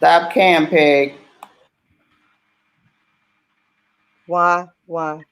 Stop Cam, Peg. Why? Why?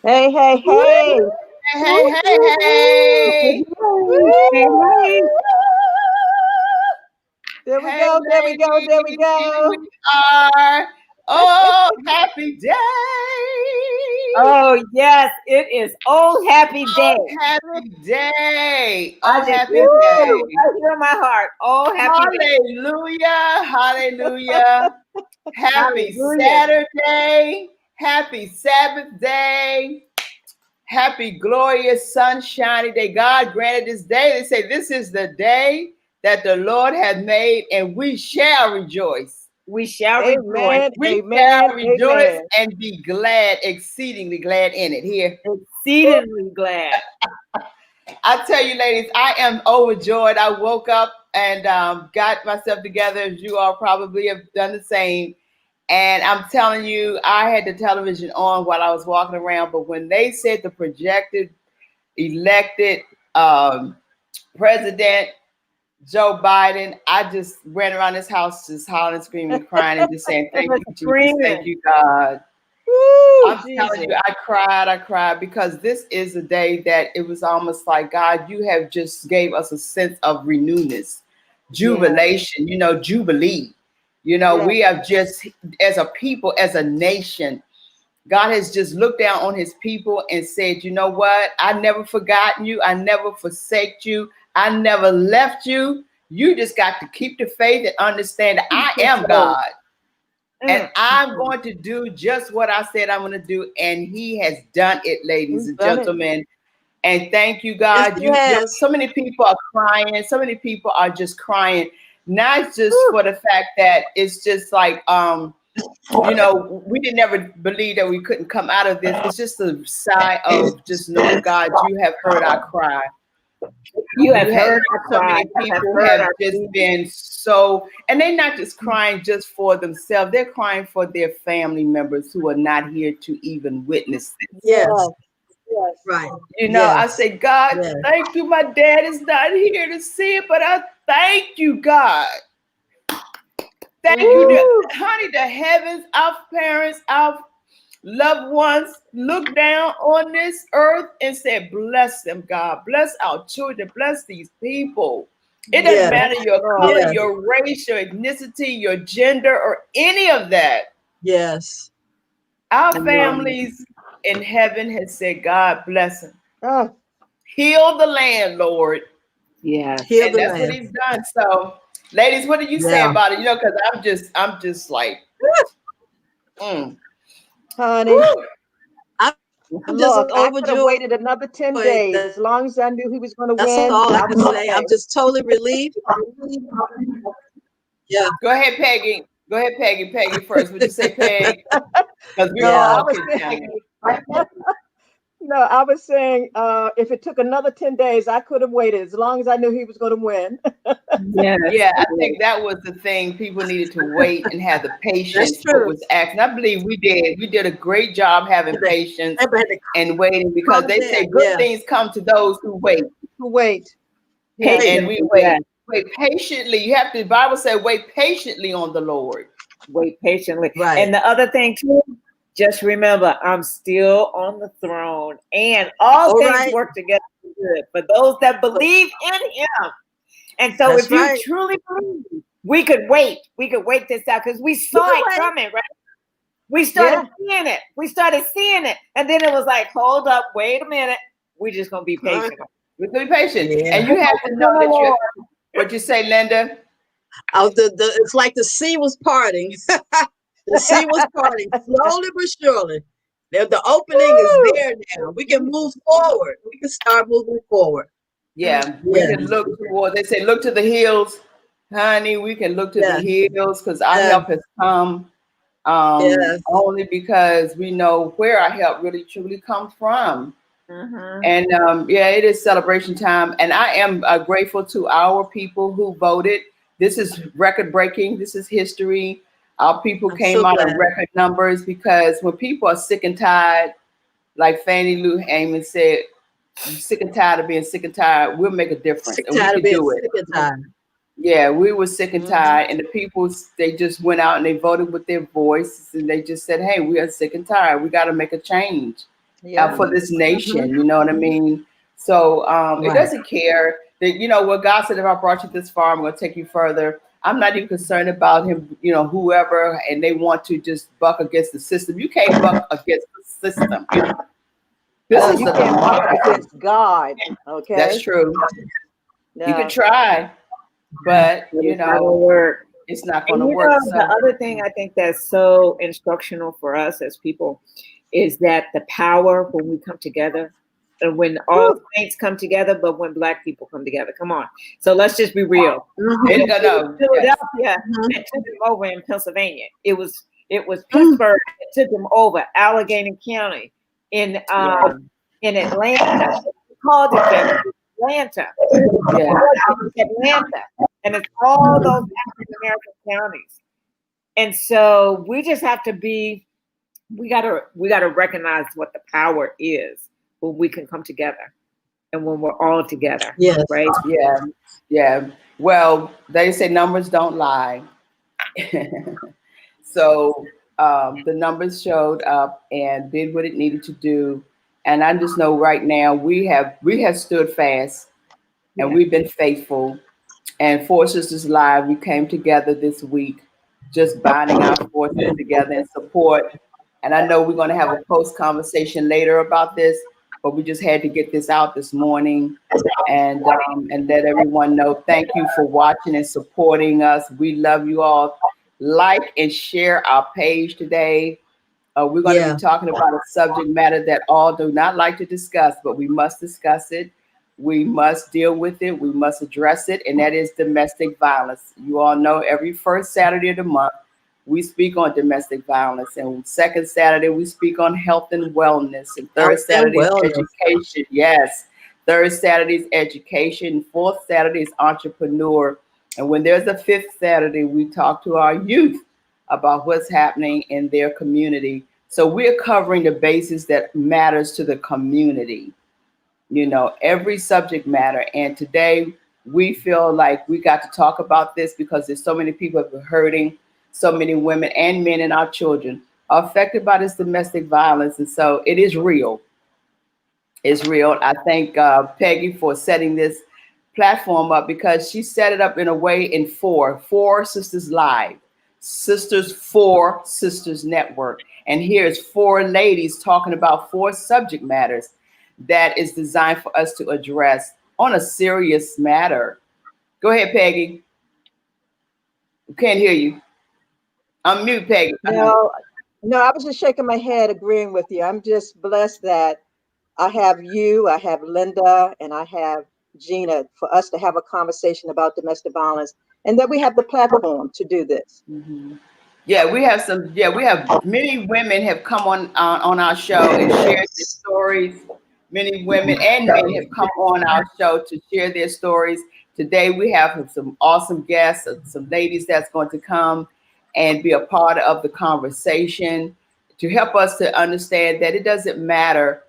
Hey, hey, hey. Hey, hey, hey, hey. Woo! There we Hey, go, there we go, there we ladies, here go. we are. Oh, happy day. Oh, yes, it is Oh Happy Day. Oh, happy day. I Oh, just happy woo, day. right here in my heart. Oh Happy Day. Hallelujah. Hallelujah. Happy Hallelujah. Saturday. Happy Sabbath day. Happy glorious sunshiny day. God granted this day. They say this is the day that the Lord has made, and we shall rejoice. We shall rejoice. Amen, We amen, shall rejoice amen. and be glad, exceedingly glad in it. Here. Exceedingly glad. I tell you, ladies, I am overjoyed. I woke up and got myself together, as you all probably have done the same. And I'm telling you, I had the television on while I was walking around. But when they said the projected elected president, Joe Biden, I just ran around this house just hollering, screaming, crying, and just saying, thank you, Jesus. Thank you, God. Woo, I'm telling you, I cried because this is a day that it was almost like, God, you have just gave us a sense of renewness, jubilation, jubilee. We have just, as a people, as a nation, God has just looked down on his people and said, you know what? I never forgotten you. I never forsake you. I never left you. You just got to keep the faith and understand that I am God. And I'm going to do just what I said I'm going to do. And he has done it, ladies and gentlemen. And thank you, God. Yes, So many people are crying. So many people are just crying, not just for the fact that it's just like, we didn't ever believe that we couldn't come out of this. It's just a sigh of just knowing, God, you have heard our cry. You have heard so many people have just been so, and they're not just crying just for themselves. They're crying for their family members who are not here to even witness this. Yes. Right. I say, God, thank you. My dad is not here to see it, but I thank you, God. Thank you, honey, the heavens, our parents, our loved ones look down on this earth and said, bless them, God. Bless our children. Bless these people. It doesn't matter your color, your race, your ethnicity, your gender, or any of that. Yes. Our families in heaven has said, God bless them. Heal the land, Lord. Yeah. And that's what he's done. So, ladies, what do you say about it? Because I'm just like, honey. Look, I could have waited another 10 days as long as I knew he was going to win. That's all I can say. I'm just totally relieved. Yeah. Go ahead, Peggy. Go ahead, Peggy. Peggy first. Would you say, Peg? Because we're all No, I was saying if it took another 10 days, I could have waited as long as I knew he was going to win. Yes. Yeah, I think that was the thing. People needed to wait and have the patience true. what was asked. And I believe we did. We did a great job having patience and waiting because they say good things come to those who wait. Wait. Patience, And we wait. yes. Wait patiently. You have to, the Bible said, wait patiently on the Lord. Wait patiently. Right. And the other thing too, just remember, I'm still on the throne, and all things work together for good for those that believe in Him. And so, if you truly believe, we could wait. We could wait this out because we saw it coming, right? We started seeing it. We started seeing it, and then it was like, hold up, wait a minute. We're just gonna be patient. We're gonna be patient, and you have to know that you. What you say, Linda? It's like the sea was parting. The sea was parting slowly but surely. The opening is there now. We can move forward. We can start moving forward. Yeah, we can look toward. They say, look to the hills, honey. We can look to the hills because our help has come. Only because we know where our help really truly comes from. And it is celebration time, and I am grateful to our people who voted. This is record breaking. This is history. Our people came out of record numbers because when people are sick and tired, like Fannie Lou Hamer said, sick and tired of being sick and tired, we'll make a difference, and we can do it. Yeah, we were sick and tired, and the people, they just went out and they voted with their voice, and they just said, hey, we are sick and tired. We got to make a change for this nation. You know what I mean? So it doesn't care that, you know, what God said, if I brought you this far, I'm going to take you further. I'm not even concerned about him, you know, whoever, and they want to just buck against the system. You can't buck against the system. This is you can't buck against God. Okay. That's true. No. You can try. But you know, it's not going to work. So. The other thing I think that's so instructional for us as people is that the power when we come together, and when all saints come together, but when Black people come together. Come on. So let's just be real. Philadelphia and took them over in Pennsylvania. It was Pittsburgh that took them over. Allegheny County in Atlanta. We called it Atlanta. Atlanta. And it's all those African American counties. And so we just have to be, we gotta recognize what the power is when we can come together and when we're all together. Yes. Right? Yeah. Yeah. Well, they say numbers don't lie. So the numbers showed up and did what it needed to do. And I just know right now we have stood fast and we've been faithful. And Four Sisters Live, we came together this week, just binding our forces together in support. And I know we're going to have a post conversation later about this, but we just had to get this out this morning and let everyone know. Thank you for watching and supporting us. We love you all. Like and share our page today. We're going to be talking about a subject matter that all do not like to discuss, but we must discuss it. We must deal with it. We must address it. And that is domestic violence. You all know every first Saturday of the month, we speak on domestic violence. And second Saturday, we speak on health and wellness. And third Saturday is education. Yes. Third Saturday is education. Fourth Saturday is entrepreneur. And when there's a fifth Saturday, we talk to our youth about what's happening in their community. So we're covering the basis that matters to the community. You know, every subject matter. And today we feel like we got to talk about this because there's so many people that are hurting, so many women and men and our children are affected by this domestic violence. And so it is real. It's real. I thank Peggy for setting this platform up because she set it up in a way in Four Sisters Live, Sisters for Sisters Network. And here's four ladies talking about four subject matters that is designed for us to address on a serious matter. Go ahead, Peggy. We can't hear you. Unmute, Peggy. No, I was just shaking my head agreeing with you. I'm just blessed that I have you, I have Linda, and I have Gina for us to have a conversation about domestic violence and that we have the platform to do this. Mm-hmm. Yeah, we have many women have come on our show and shared their stories Many women and men have come on our show to share their stories. Today we have some awesome guests, some ladies that's going to come and be a part of the conversation to help us to understand that it doesn't matter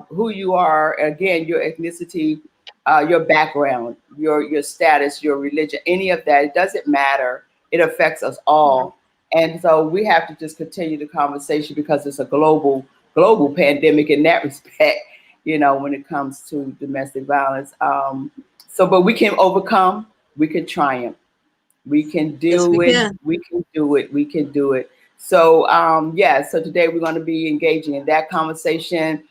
who you are, again, your ethnicity, your background, your status, your religion, any of that. It doesn't matter. It affects us all. And so we have to just continue the conversation because it's a global pandemic in that respect, when it comes to domestic violence. But we can overcome, we can triumph, we can do it, we can do it, we can do it. So so today we're going to be engaging in that conversation.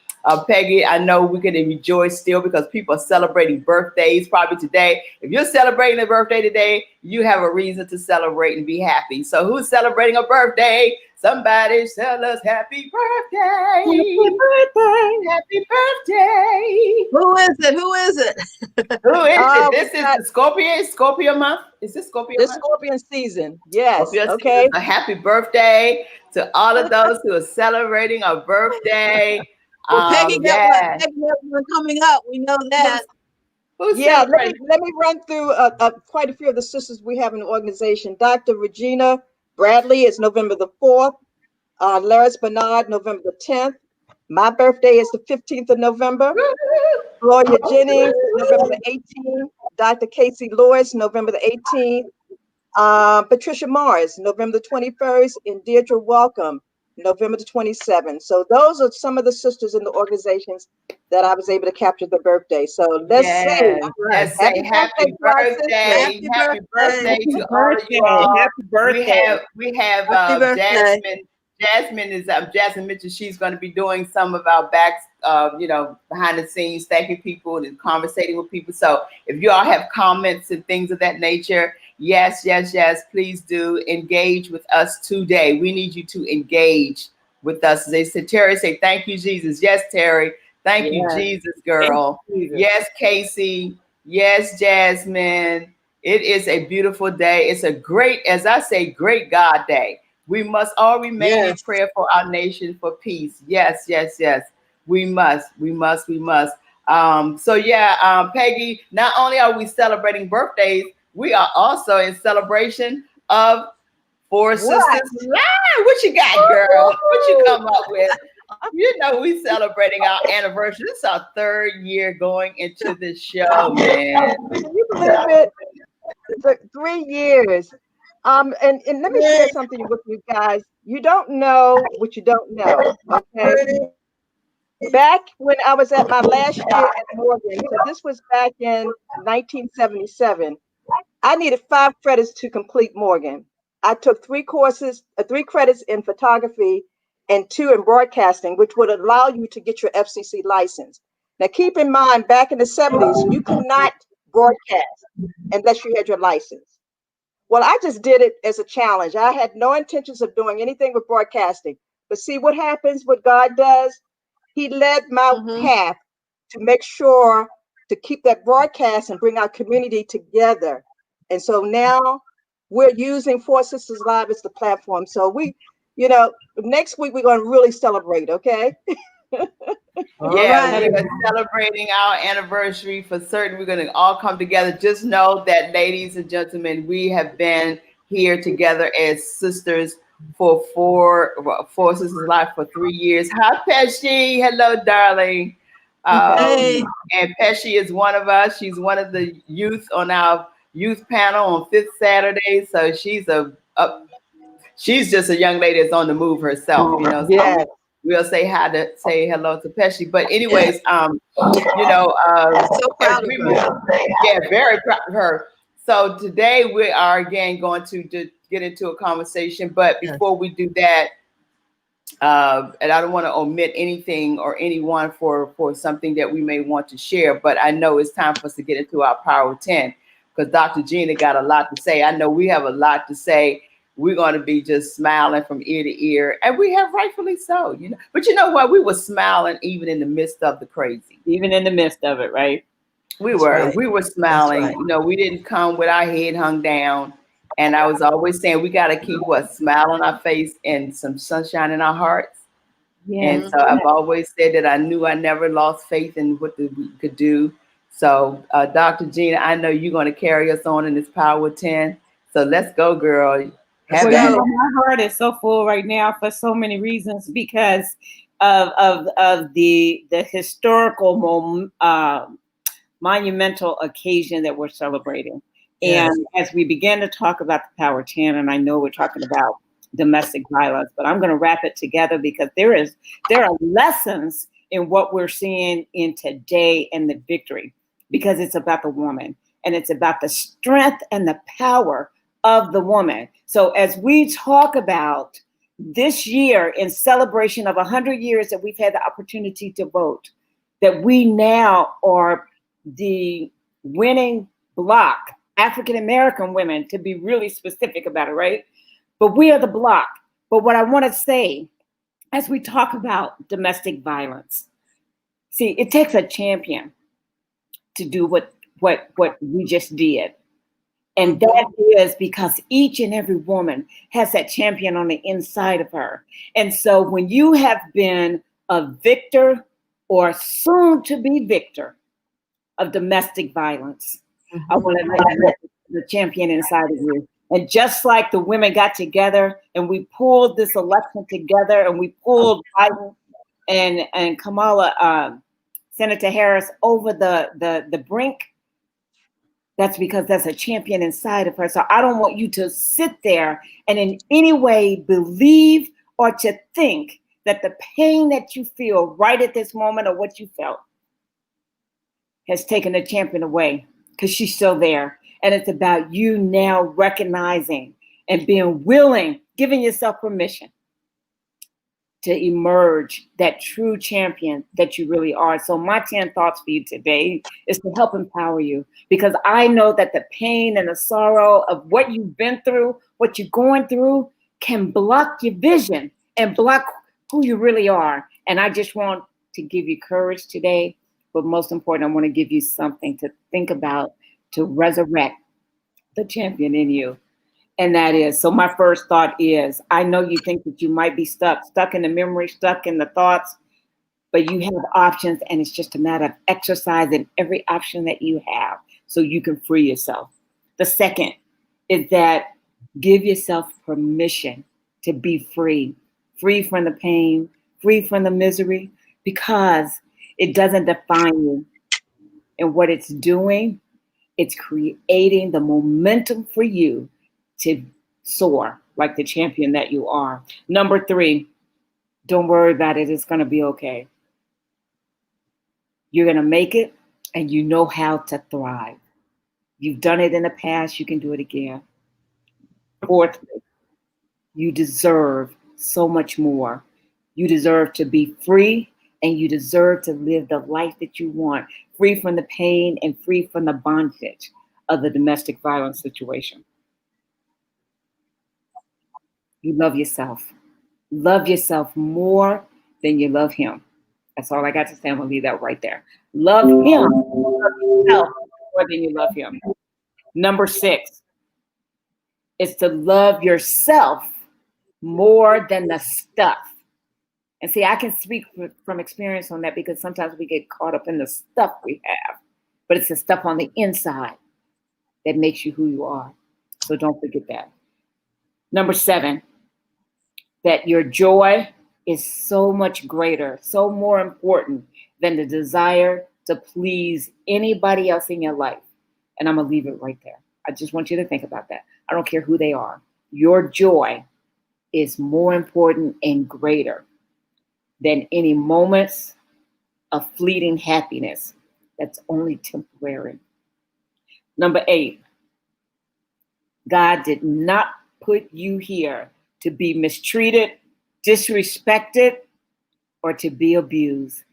Peggy, I know we're going to rejoice still because people are celebrating birthdays probably today. If you're celebrating a birthday today, you have a reason to celebrate and be happy. So who's celebrating a birthday? Somebody tell us happy birthday. Happy birthday. Happy birthday. Who is it? Who is it? Who is it? This is the Scorpio month. Is this Scorpio month? Scorpion season. Yes. Scorpio okay. Season. A happy birthday to all of those who are celebrating a birthday. Well, Peggy got one coming up. We know that. Let me run through quite a few of the sisters we have in the organization. Dr. Regina Bradley is November the 4th. Laris Bernard, November the 10th. My birthday is the 15th of November. Gloria Jennings, November the 18th. Dr. Casey Lewis, November the 18th. Patricia Morris, November the 21st. And Deirdre Welcome, November the 27th. So those are some of the sisters in the organizations that I was able to capture the birthday. So let's say happy birthday. Happy birthday to all of you all. Happy birthday. We have Jasmine. Jasmine is Jasmine Mitchell. She's going to be doing some of our backs, behind the scenes, thanking people and conversating with people. So if you all have comments and things of that nature, yes, please do engage with us today. We need you to engage with us. They said, Terry, say, thank you, Jesus. Yes, Terry. Thank you, Jesus, girl. Yes, Casey. Yes, Jasmine. It is a beautiful day. It's a great, as I say, great God day. We must all remain in prayer for our nation for peace. Yes. We must. Peggy, not only are we celebrating birthdays, we are also in celebration of Four Sisters Live. What you got, girl? What you come up with? We celebrating our anniversary. This is our 3rd year going into this show, man. Can you believe it? It's 3 years. And let me share something with you guys. You don't know what you don't know. Okay. Back when I was at my last year at Morgan, so this was back in 1977, I needed 5 credits to complete Morgan. I took 3 credits in photography and 2 in broadcasting, which would allow you to get your FCC license. Now, keep in mind, back in the 70s, you could not broadcast unless you had your license. Well, I just did it as a challenge. I had no intentions of doing anything with broadcasting. But see what happens, what God does? He led my path to make sure to keep that broadcast and bring our community together. And so now we're using Four Sisters Live as the platform. So next week we're going to really celebrate, okay? We are celebrating our anniversary for certain. We're going to all come together. Just know that, ladies and gentlemen, we have been here together as sisters for Four Sisters Live for 3 years. Hi, Pesci. Hello, darling. Hey. And Pesci is one of us. She's one of the youth on our youth panel on 5th Saturday. So she's just a young lady that's on the move herself. So we'll say hello to Pesci. But anyways, so proud of her. Very proud of her. So today we are again going to get into a conversation. But before we do that, and I don't want to omit anything or anyone for something that we may want to share, but I know it's time for us to get into our Power of 10 because Dr. Gina got a lot to say. I know we have a lot to say. We're going to be just smiling from ear to ear, and we have rightfully so, But you know what? We were smiling even in the midst of the crazy. Even in the midst of it, right? We were smiling. Right. We didn't come with our head hung down. And I was always saying we got to keep smile on our face and some sunshine in our hearts. And so I've always said that I knew I never lost faith in what we could do. So, Dr. Gina, I know you're going to carry us on in this Power 10. So let's go, girl. Well, you know, my heart is so full right now for so many reasons because of the historical monumental occasion that we're celebrating. Yes. And as we begin to talk about the Power 10, and I know we're talking about domestic violence, but I'm going to wrap it together because there are lessons in what we're seeing in today and the victory, because it's about the woman and it's about the strength and the power of the woman. So as we talk about this year in celebration of 100 years that we've had the opportunity to vote, that we now are the winning block, African-American women, to be really specific about it, right? But we are the block. But what I want to say, as we talk about domestic violence, see, it takes a champion to do what we just did. And that is because each and every woman has that champion on the inside of her. And so when you have been a victor or soon to be victor of domestic violence, I want to let the champion inside of you. And just like the women got together and we pulled this election together and we pulled Biden and Kamala, Senator Harris over the brink, that's because that's a champion inside of her. So I don't want you to sit there and in any way believe or to think that the pain that you feel right at this moment or what you felt has taken the champion away, because she's still there. And it's about you now recognizing and being willing, giving yourself permission to emerge that true champion that you really are. So my 10 thoughts for you today is to help empower you, because I know that the pain and the sorrow of what you've been through, what you're going through, can block your vision and block who you really are. And I just want to give you courage today, but most important, I want to give you something to think about to resurrect the champion in you. And that is, so my first thought is, I know you think that you might be stuck in the memory, stuck in the thoughts, but you have options, and it's just a matter of exercising every option that you have so you can free yourself. The second is that give yourself permission to be free from the pain, free from the misery, because it doesn't define you. And what it's doing, it's creating the momentum for you to soar like the champion that you are. Number 3, don't worry about it. It's going to be okay. You're going to make it, and you know how to thrive. You've done it in the past. You can do it again. Fourthly, you deserve so much more. You deserve to be free, and you deserve to live the life that you want, free from the pain and free from the bondage of the domestic violence situation. You love yourself. Love yourself more than you love him. That's all I got to say. I'm going to leave that right there. Love him. Love yourself more than you love him. Number 6 is to love yourself more than the stuff. And see, I can speak from experience on that, because sometimes we get caught up in the stuff we have, but it's the stuff on the inside that makes you who you are. So don't forget that. Number 7, that your joy is so much greater, so more important than the desire to please anybody else in your life. And I'm going to leave it right there. I just want you to think about that. I don't care who they are. Your joy is more important and greater than any moments of fleeting happiness that's only temporary. Number 8, God did not put you here to be mistreated, disrespected, or to be abused.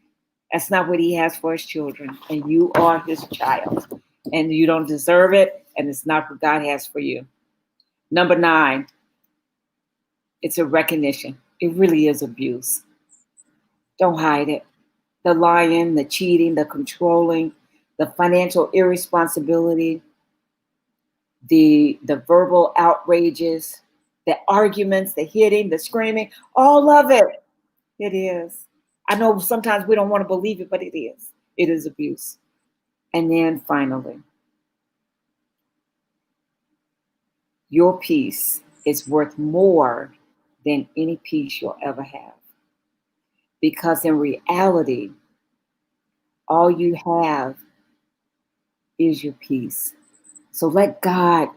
That's not what he has for his children. And you are his child. And you don't deserve it. And it's not what God has for you. Number 9, it's a recognition. It really is abuse. Don't hide it. The lying, the cheating, the controlling, the financial irresponsibility, the verbal outrages, the arguments, the hitting, the screaming, all of it It is. I know sometimes we don't want to believe it, but it is. It is abuse. And then finally, your peace is worth more than any peace you'll ever have. Because in reality, all you have is your peace. So let God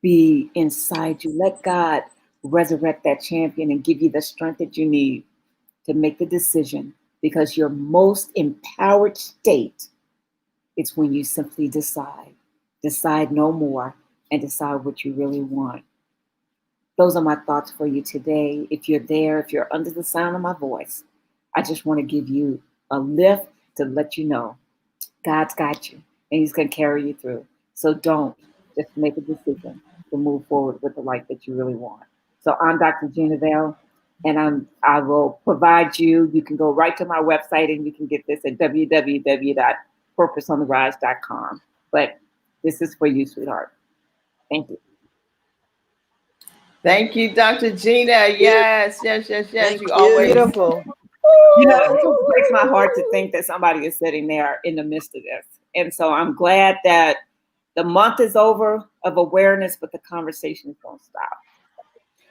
be inside you. Let God resurrect that champion and give you the strength that you need to make the decision, because your most empowered state is when you simply decide no more, and decide what you really want. Those are my thoughts for you today. If you're there, if you're under the sound of my voice, I just want to give you a lift to let you know God's got you and he's going to carry you through. So don't, just make a decision to move forward with the life that you really want. So I'm Dr. Gina Bell, and I will provide you can go right to my website and you can get this at www.purposeontherise.com. But this is for you, sweetheart. Thank you. Thank you, Dr. Gina. Yes. Thank You you. always Beautiful. It just breaks my heart to think that somebody is sitting there in the midst of this. And so I'm glad that the month is over of awareness, but the conversations don't stop.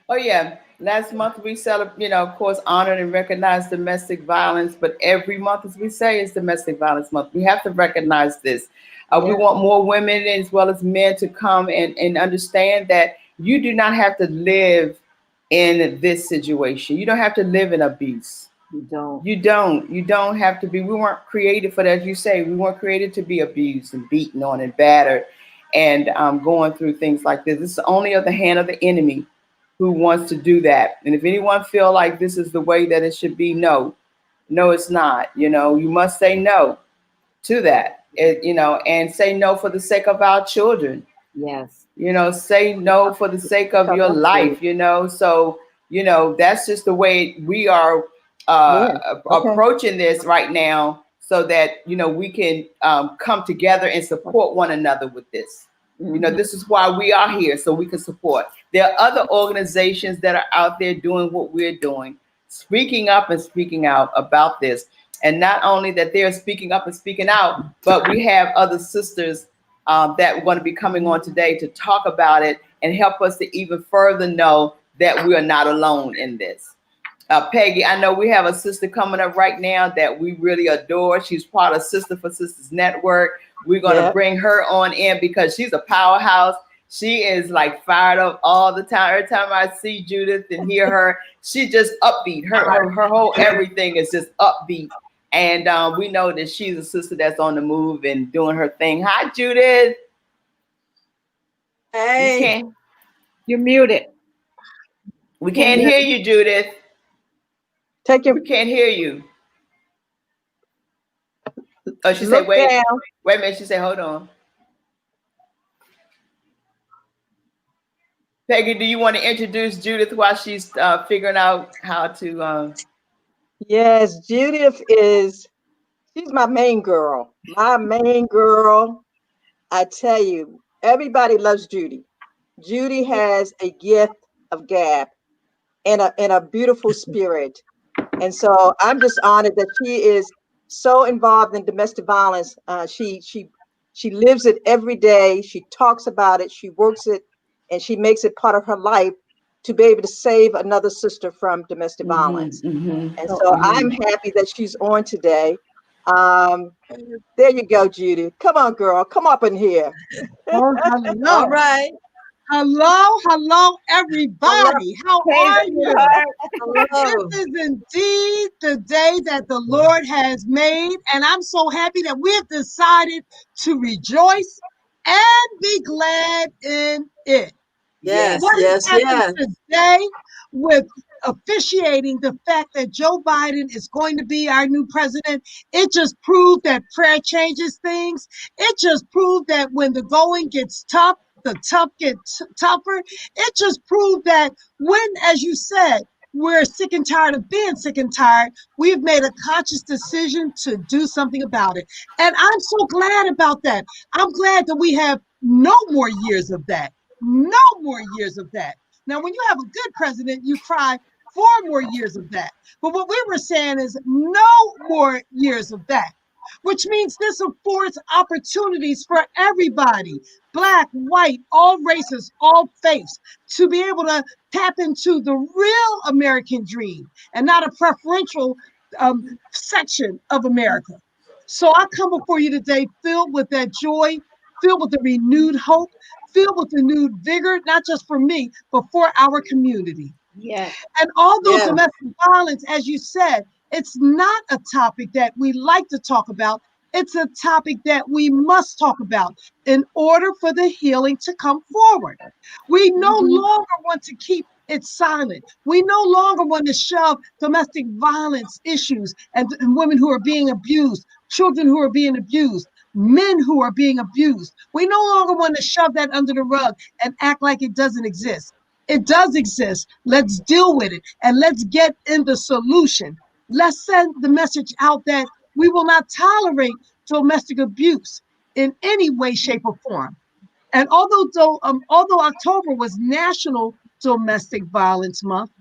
Oh yeah, last month we celebrate, of course, honored and recognized domestic violence. But every month, as we say, is Domestic Violence Month. We have to recognize this. We want more women as well as men to come and understand that you do not have to live in this situation. You don't have to live in abuse. You don't. You don't have to be. We weren't created for that. As you say, we weren't created to be abused and beaten on and battered and going through things like this. This is only of the hand of the enemy who wants to do that. And if anyone feel like this is the way that it should be, no, it's not. You must say no to that, and say no for the sake of our children. Yes. Say no for the sake of your life, So, that's just the way we are approaching this right now, so that, we can come together and support one another with this. This is why we are here, so we can support. There are other organizations that are out there doing what we're doing, speaking up and speaking out about this. And not only that they're speaking up and speaking out, but we have other sisters that we're going to be coming on today to talk about it and help us to even further know that we are not alone in this. Peggy, I know we have a sister coming up right now that we really adore. She's part of Sister for Sisters Network. We're going to bring her on in because she's a powerhouse. She is like fired up all the time. Every time I see Judith and hear her, she just upbeat. Her whole everything is just upbeat. And we know that she's a sister that's on the move and doing her thing. Hi, Judith. Hey. You're muted. We can't hear you, Judith. We can't hear you. Oh, she said, wait a minute. She said, hold on. Peggy, do you want to introduce Judith while she's figuring out how to? Yes, Judith she's my main girl. My main girl. I tell you, everybody loves Judy. Judy has a gift of gab and a beautiful spirit. And so I'm just honored that she is so involved in domestic violence. She lives it every day. She talks about it. She works it, and she makes it part of her life to be able to save another sister from domestic violence. And so I'm happy that she's on today. There you go, Judy. Come on, girl. Come up in here. Oh, hello. All right. Hello, everybody. How are you? Hello. This is indeed the day that the Lord has made, and I'm so happy that we have decided to rejoice and be glad in it. Yes, What yes, happened today with officiating the fact that Joe Biden is going to be our new president, it just proved that prayer changes things. It just proved that when the going gets tough, the tough get tougher. It just proved that when, as you said, we're sick and tired of being sick and tired, we've made a conscious decision to do something about it. And I'm so glad about that. I'm glad that we have no more years of that. No more years of that. Now, when you have a good president, you cry 4 more years of that. But what we were saying is no more years of that, which means this affords opportunities for everybody, Black, white, all races, all faiths, to be able to tap into the real American dream and not a preferential section of America. So I come before you today filled with that joy, filled with the renewed hope, filled with renewed vigor, not just for me, but for our community. Yeah. And although domestic violence, as you said, it's not a topic that we like to talk about. It's a topic that we must talk about in order for the healing to come forward. We no longer want to keep it silent. We no longer want to shove domestic violence issues and women who are being abused, children who are being abused, men who are being abused. We no longer want to shove that under the rug and act like it doesn't exist. It does exist. Let's deal with it and let's get in the solution. Let's send the message out that we will not tolerate domestic abuse in any way, shape, or form. And although October was National Domestic Violence Month,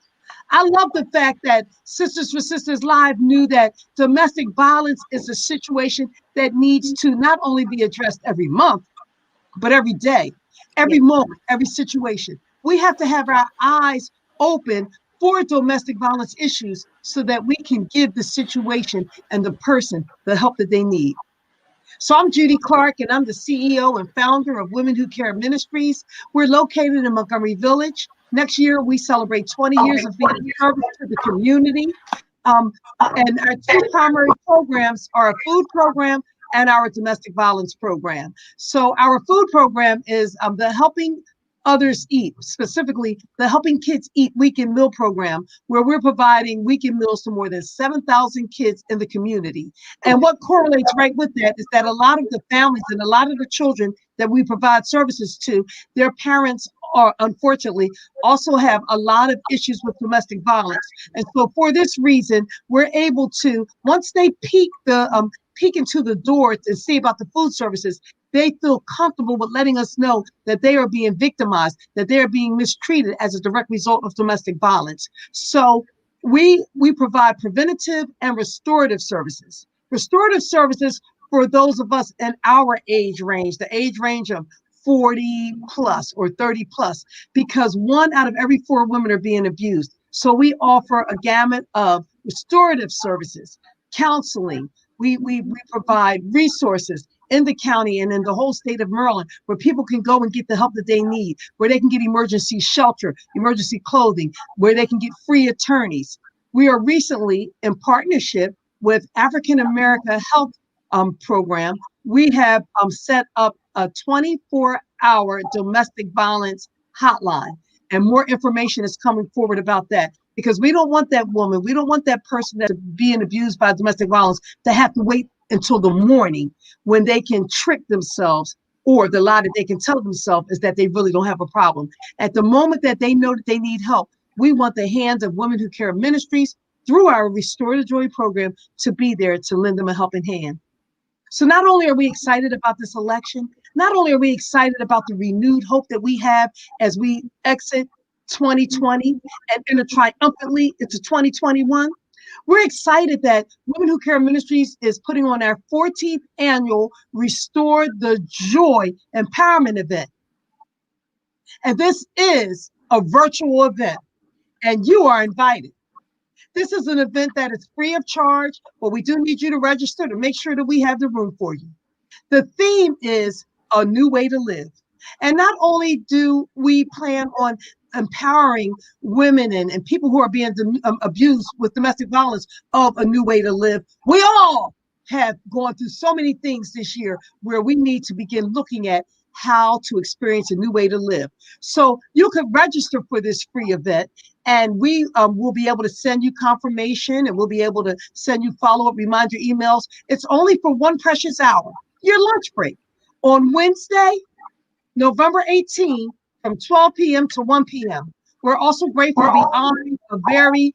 I love the fact that Sisters for Sisters Live knew that domestic violence is a situation that needs to not only be addressed every month, but every day, every moment, every situation. We have to have our eyes open for domestic violence issues so that we can give the situation and the person the help that they need. So I'm Judy Clark, and I'm the CEO and founder of Women Who Care Ministries. We're located in Montgomery Village. Next year, we celebrate 20 years of being of service to the community. And our two primary programs are a food program and our domestic violence program. So our food program is the Helping Others Eat, specifically the Helping Kids Eat Weekend Meal Program, where we're providing weekend meals to more than 7,000 kids in the community. And what correlates right with that is that a lot of the families and a lot of the children that we provide services to, their parents are unfortunately also have a lot of issues with domestic violence. And so for this reason, we're able to, once they peek into the door to see about the food services, they feel comfortable with letting us know that they are being victimized, that they are being mistreated as a direct result of domestic violence. So we provide preventative and restorative services. Restorative services for those of us in our age range, the age range of 40 plus or 30 plus, because 1 out of every 4 women are being abused. So we offer a gamut of restorative services, counseling. We provide resources in the county and in the whole state of Maryland where people can go and get the help that they need, where they can get emergency shelter, emergency clothing, where they can get free attorneys. We are recently in partnership with African America Health Program. We have set up a 24-hour domestic violence hotline, and more information is coming forward about that, because we don't want that woman, we don't want that person that's being abused by domestic violence to have to wait until the morning when they can trick themselves, or the lie that they can tell themselves is that they really don't have a problem. At the moment that they know that they need help, we want the hands of Women Who Care Ministries through our Restore the Joy program to be there to lend them a helping hand. So not only are we excited about this election, not only are we excited about the renewed hope that we have as we exit 2020 and enter triumphantly into 2021, we're excited that Women Who Care Ministries is putting on our 14th annual Restore the Joy Empowerment event. And this is a virtual event, and you are invited. This is an event that is free of charge, but we do need you to register to make sure that we have the room for you. The theme is a new way to live. And not only do we plan on empowering women and people who are being abused with domestic violence of a new way to live, we all have gone through so many things this year where we need to begin looking at how to experience a new way to live. So you can register for this free event, and we will be able to send you confirmation, and we'll be able to send you follow-up reminder emails. It's only for 1 precious hour, your lunch break, on Wednesday, November 18, from 12 p.m. to 1 p.m. We're also grateful to be honoring a very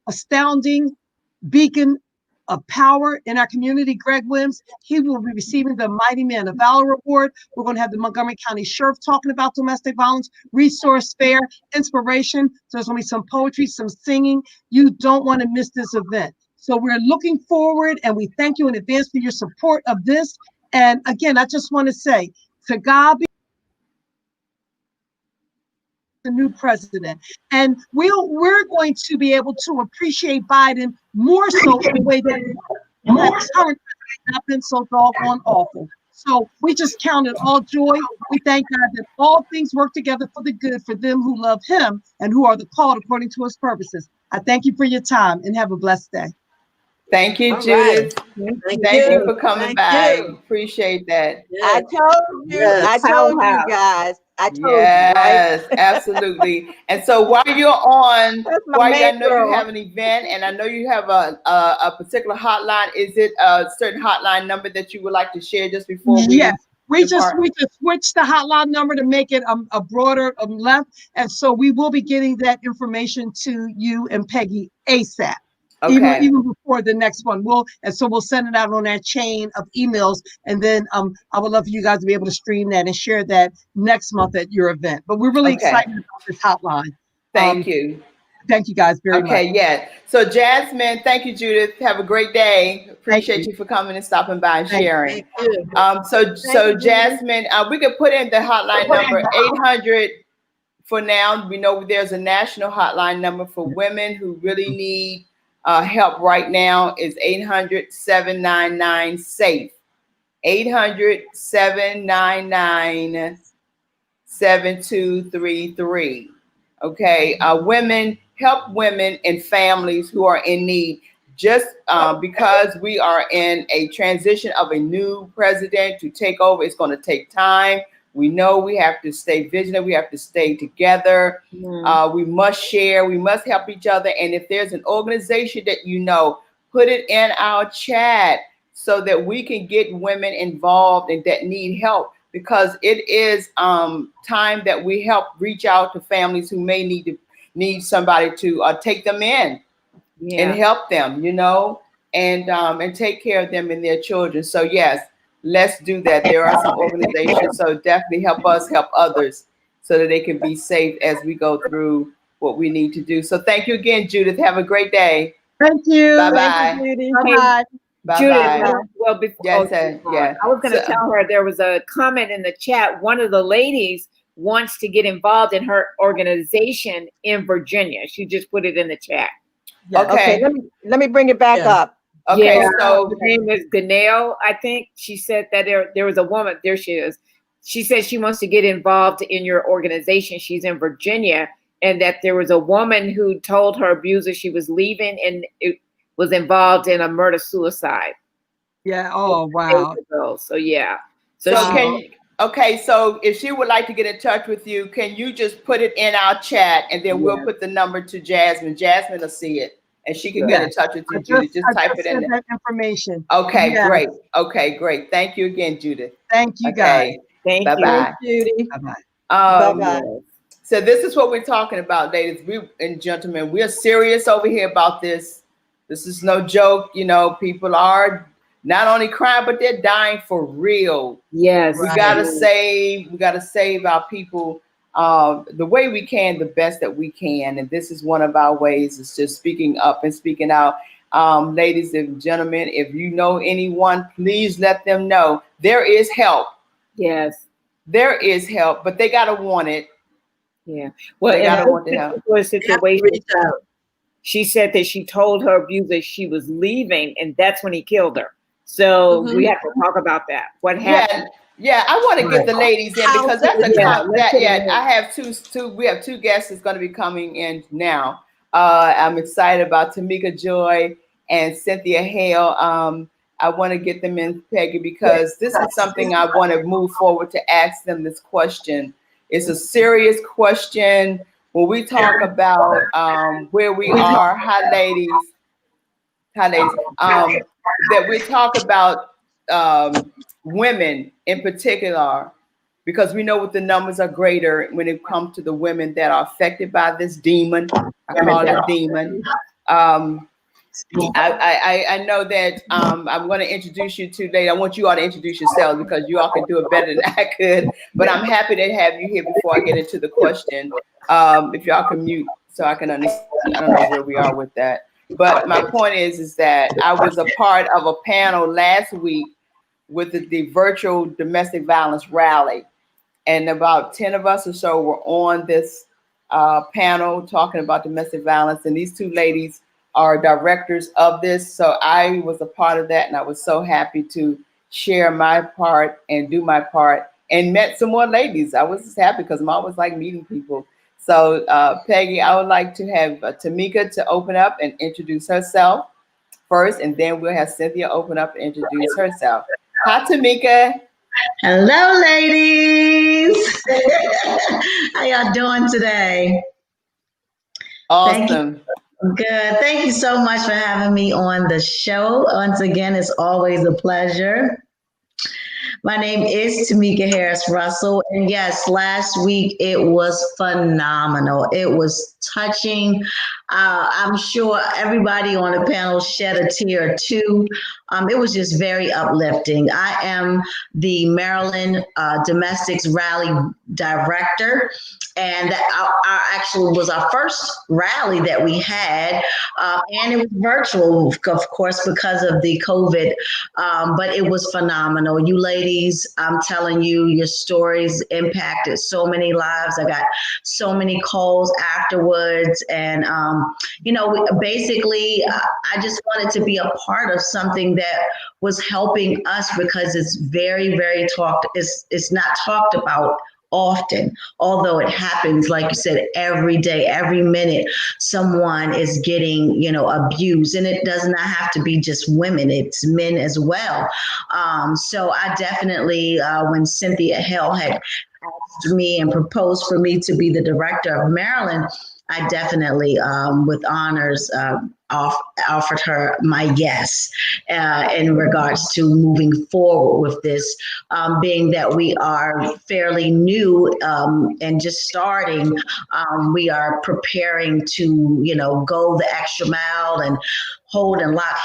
astounding Beacon of power in our community, Greg Williams. He will be receiving the Mighty Man of Valor Award. We're going to have the Montgomery County Sheriff talking about domestic violence, resource fair, inspiration. So there's going to be some poetry, some singing. You don't want to miss this event. So we're looking forward, and we thank you in advance for your support of this. And again, I just want to say, to God be the new president. And we're going to be able to appreciate Biden more so in a way that the current president has not been so doggone awful. So we just count it all joy. We thank God that all things work together for the good for them who love him and who are the called according to his purposes. I thank you for your time and have a blessed day. Thank you, All Judith. right. Thank you for coming Thank by. you. Appreciate that. I told you, Yes. I told you guys. I told you, right? Yes, absolutely. And so while you're on, That's my I main know you girl. have an event, and I know you have a particular hotline. Is it a certain hotline number that you would like to share just before we? Yes, we just depart? switched the hotline number to make it a broader left, and so we will be getting that information to you and Peggy ASAP. Okay. Even before the next one, we'll send it out on that chain of emails, and then I would love for you guys to be able to stream that and share that next month at your event. But we're really excited about this hotline. Thank you. Thank you guys very much. Okay, yeah. So Jasmine, thank you, Judith. Have a great day. Appreciate you for coming and stopping by and sharing. Thank you. So you, Jasmine, we could put in the hotline number 800. For now, we know there's a national hotline number for women who really need help right now is 800-799-SAFE. 800-799-7233. Okay, women, help women and families who are in need. Just because we are in a transition of a new president to take over, it's going to take time. We know we have to stay vigilant. We have to stay together. We must share. We must help each other. And if there's an organization that you know, put it in our chat so that we can get women involved and that need help, because it is time that we help reach out to families who may need somebody to take them in and help them, you know, and take care of them and their children. So yes, let's do that. There are some organizations, so definitely help us help others so that they can be safe as we go through what we need to do. So thank you again, Judith. Have a great day. Thank you. Bye-bye. Bye-bye. Bye-bye. Judith, well, before, Yes, I was going to tell her there was a comment in the chat. One of the ladies wants to get involved in her organization in Virginia. She just put it in the chat. Yeah. Okay. Let me bring it back up. Okay, Yeah, so her name is Ganelle, I think. She said that there was a woman. There she is. She said she wants to get involved in your organization. She's in Virginia, and that there was a woman who told her abuser she was leaving, and it was involved in a murder-suicide. Yeah. Oh, wow. So yeah. so so if she would like to get in touch with you, can you just put it in our chat, and then we'll put the number to Jasmine. Jasmine will see it, and she can get in touch with you, Judith. Just type it in there. That information. Okay, Yes. great. Okay, great. Thank you again, Judith. Thank you, guys. Okay, Thank bye-bye. Judy. Bye-bye. Bye-bye. So this is what we're talking about, ladies and gentlemen. We're serious over here about this. This is no joke. You know, people are not only crying, but they're dying for real. Yes. We gotta save our people the way we can, the best that we can. And this is one of our ways. It's just speaking up and speaking out. Ladies and gentlemen, if you know anyone, please let them know there is help. Yes. There is help, but they gotta want it. Yeah. Well, They gotta in want the help. this You have to situation, reach out. she said that she told her abuser she was leaving, and that's when he killed her. So we have to talk about that. What happened? Yeah, I want to get the ladies in because that's a I have two. We have two guests that's going to be coming in now. I'm excited about Tamika Joy and Cynthia Hale. I want to get them in, Peggy, because this is something I want to move forward to ask them this question. It's a serious question. When we talk about where we are, hi ladies, that we talk about women in particular, because we know what the numbers are greater when it comes to the women that are affected by this demon. I call it a demon. I know that I'm going to introduce you to later. I want you all to introduce yourselves because you all can do it better than I could. But I'm happy to have you here before I get into the question. If y'all can mute so I can understand. I don't know where we are with that. But my point is that I was a part of a panel last week with the virtual domestic violence rally. And about 10 of us or so were on this panel talking about domestic violence. And these two ladies are directors of this. So I was a part of that. And I was so happy to share my part and do my part and met some more ladies. I was just happy because I'm always like meeting people. So Peggy, I would like to have Tamika to open up and introduce herself first. And then we'll have Cynthia open up and introduce herself. Hi, Tamika. Hello, ladies. How y'all doing today? Awesome. Good. Thank you so much for having me on the show. Once again, it's always a pleasure. My name is Tamika Harris Russell. And yes, last week it was phenomenal. It was touching. I'm sure everybody on the panel shed a tear or two. It was just very uplifting. I am the Maryland Domestics Rally Director. And our actually was our first rally that we had. And it was virtual, of course, because of the COVID. But it was phenomenal. You ladies, I'm telling you, your stories impacted so many lives. I got so many calls afterwards. And, basically, I just wanted to be a part of something that was helping us because it's very, very it's not talked about often, although it happens, like you said, every day, every minute, someone is getting, abused. And it does not have to be just women, it's men as well. So I definitely, when Cynthia Hale had asked me and proposed for me to be the director of Maryland, I definitely, with honors, offered her my yes in regards to moving forward with this, being that we are fairly new and just starting. We are preparing to, go the extra mile and hold and lock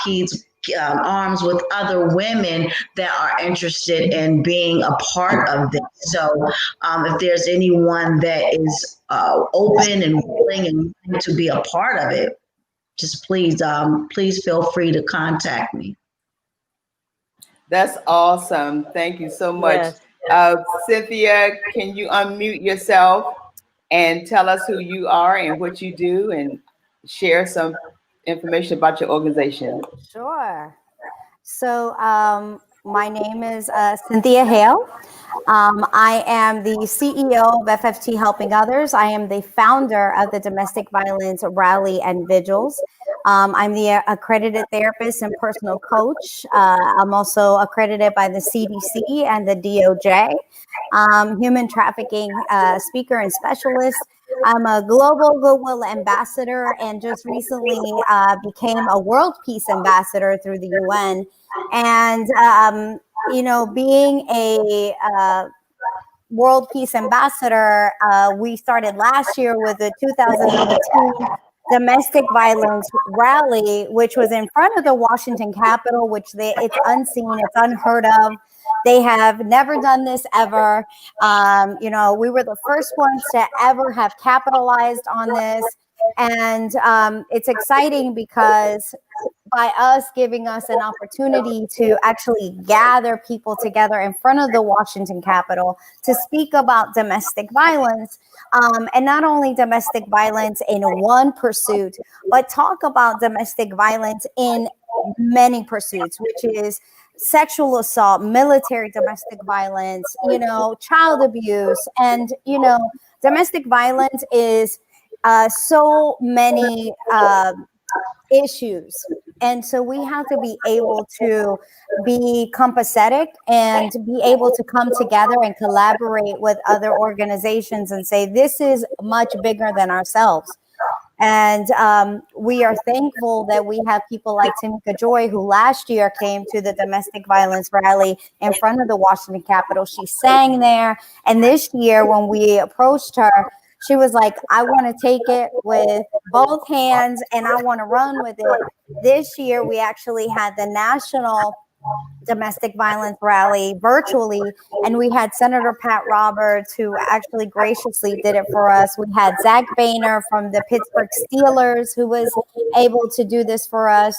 arms with other women that are interested in being a part of this. So if there's anyone that is open and willing and willing to be a part of it, just please feel free to contact me. That's awesome. Thank you so much. Yes. Cynthia, can you unmute yourself and tell us who you are and what you do and share some information about your organization? Sure. So my name is Cynthia Hale. I am the CEO of FFT Helping Others. I am the founder of the Domestic Violence Rally and Vigils. I'm the accredited therapist and personal coach. I'm also accredited by the CDC and the DOJ, human trafficking speaker and specialist. I'm a global Goodwill ambassador and just recently became a world peace ambassador through the UN. And, being a world peace ambassador, we started last year with the 2018 domestic violence rally, which was in front of the Washington Capitol, which it's unseen, it's unheard of. They have never done this ever. We were the first ones to ever have capitalized on this. And it's exciting because by us giving us an opportunity to actually gather people together in front of the Washington Capitol to speak about domestic violence, and not only domestic violence in one pursuit, but talk about domestic violence in many pursuits, which is sexual assault, military domestic violence, child abuse, and, domestic violence is so many issues. And so we have to be able to be copacetic and be able to come together and collaborate with other organizations and say, this is much bigger than ourselves. And we are thankful that we have people like Tamika Joy, who last year came to the domestic violence rally in front of the Washington Capitol. She sang there. And this year, when we approached her, She was like, I want to take it with both hands and I want to run with it. This year, we actually had the National Domestic Violence Rally virtually, and we had Senator Pat Roberts, who actually graciously did it for us. We had Zach Boehner from the Pittsburgh Steelers, who was able to do this for us.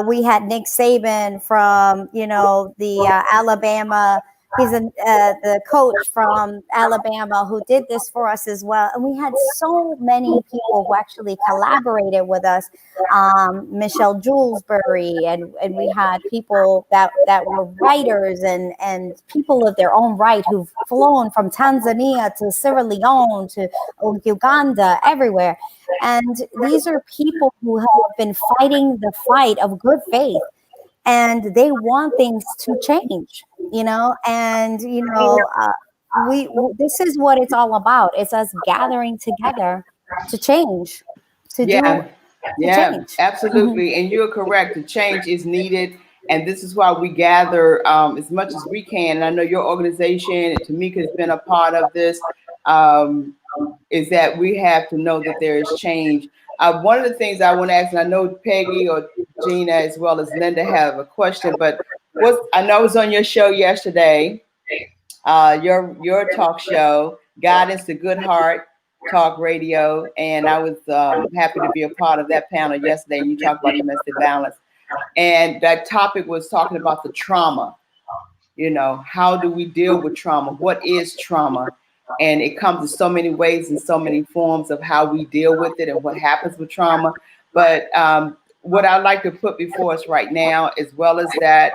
We had Nick Saban from, the Alabama. He's the coach from Alabama who did this for us as well. And we had so many people who actually collaborated with us. Michelle Julesbury, and we had people that were writers and people of their own right who've flown from Tanzania to Sierra Leone to Uganda, everywhere. And these are people who have been fighting the fight of good faith. And they want things to change, and, this is what it's all about. It's us gathering together to change, change. Absolutely. Mm-hmm. And you're correct. The change is needed. And this is why we gather as much as we can. And I know your organization, and Tamika has been a part of this, is that we have to know that there is change. One of the things I want to ask, and I know Peggy or Gina as well as Linda have a question, but I know I was on your show yesterday, your talk show, Guidance to Good Heart Talk Radio, and I was happy to be a part of that panel yesterday, and you talked about domestic violence. And that topic was talking about the trauma. How do we deal with trauma? What is trauma? And it comes in so many ways and so many forms of how we deal with it and what happens with trauma. But what I'd like to put before us right now, as well as that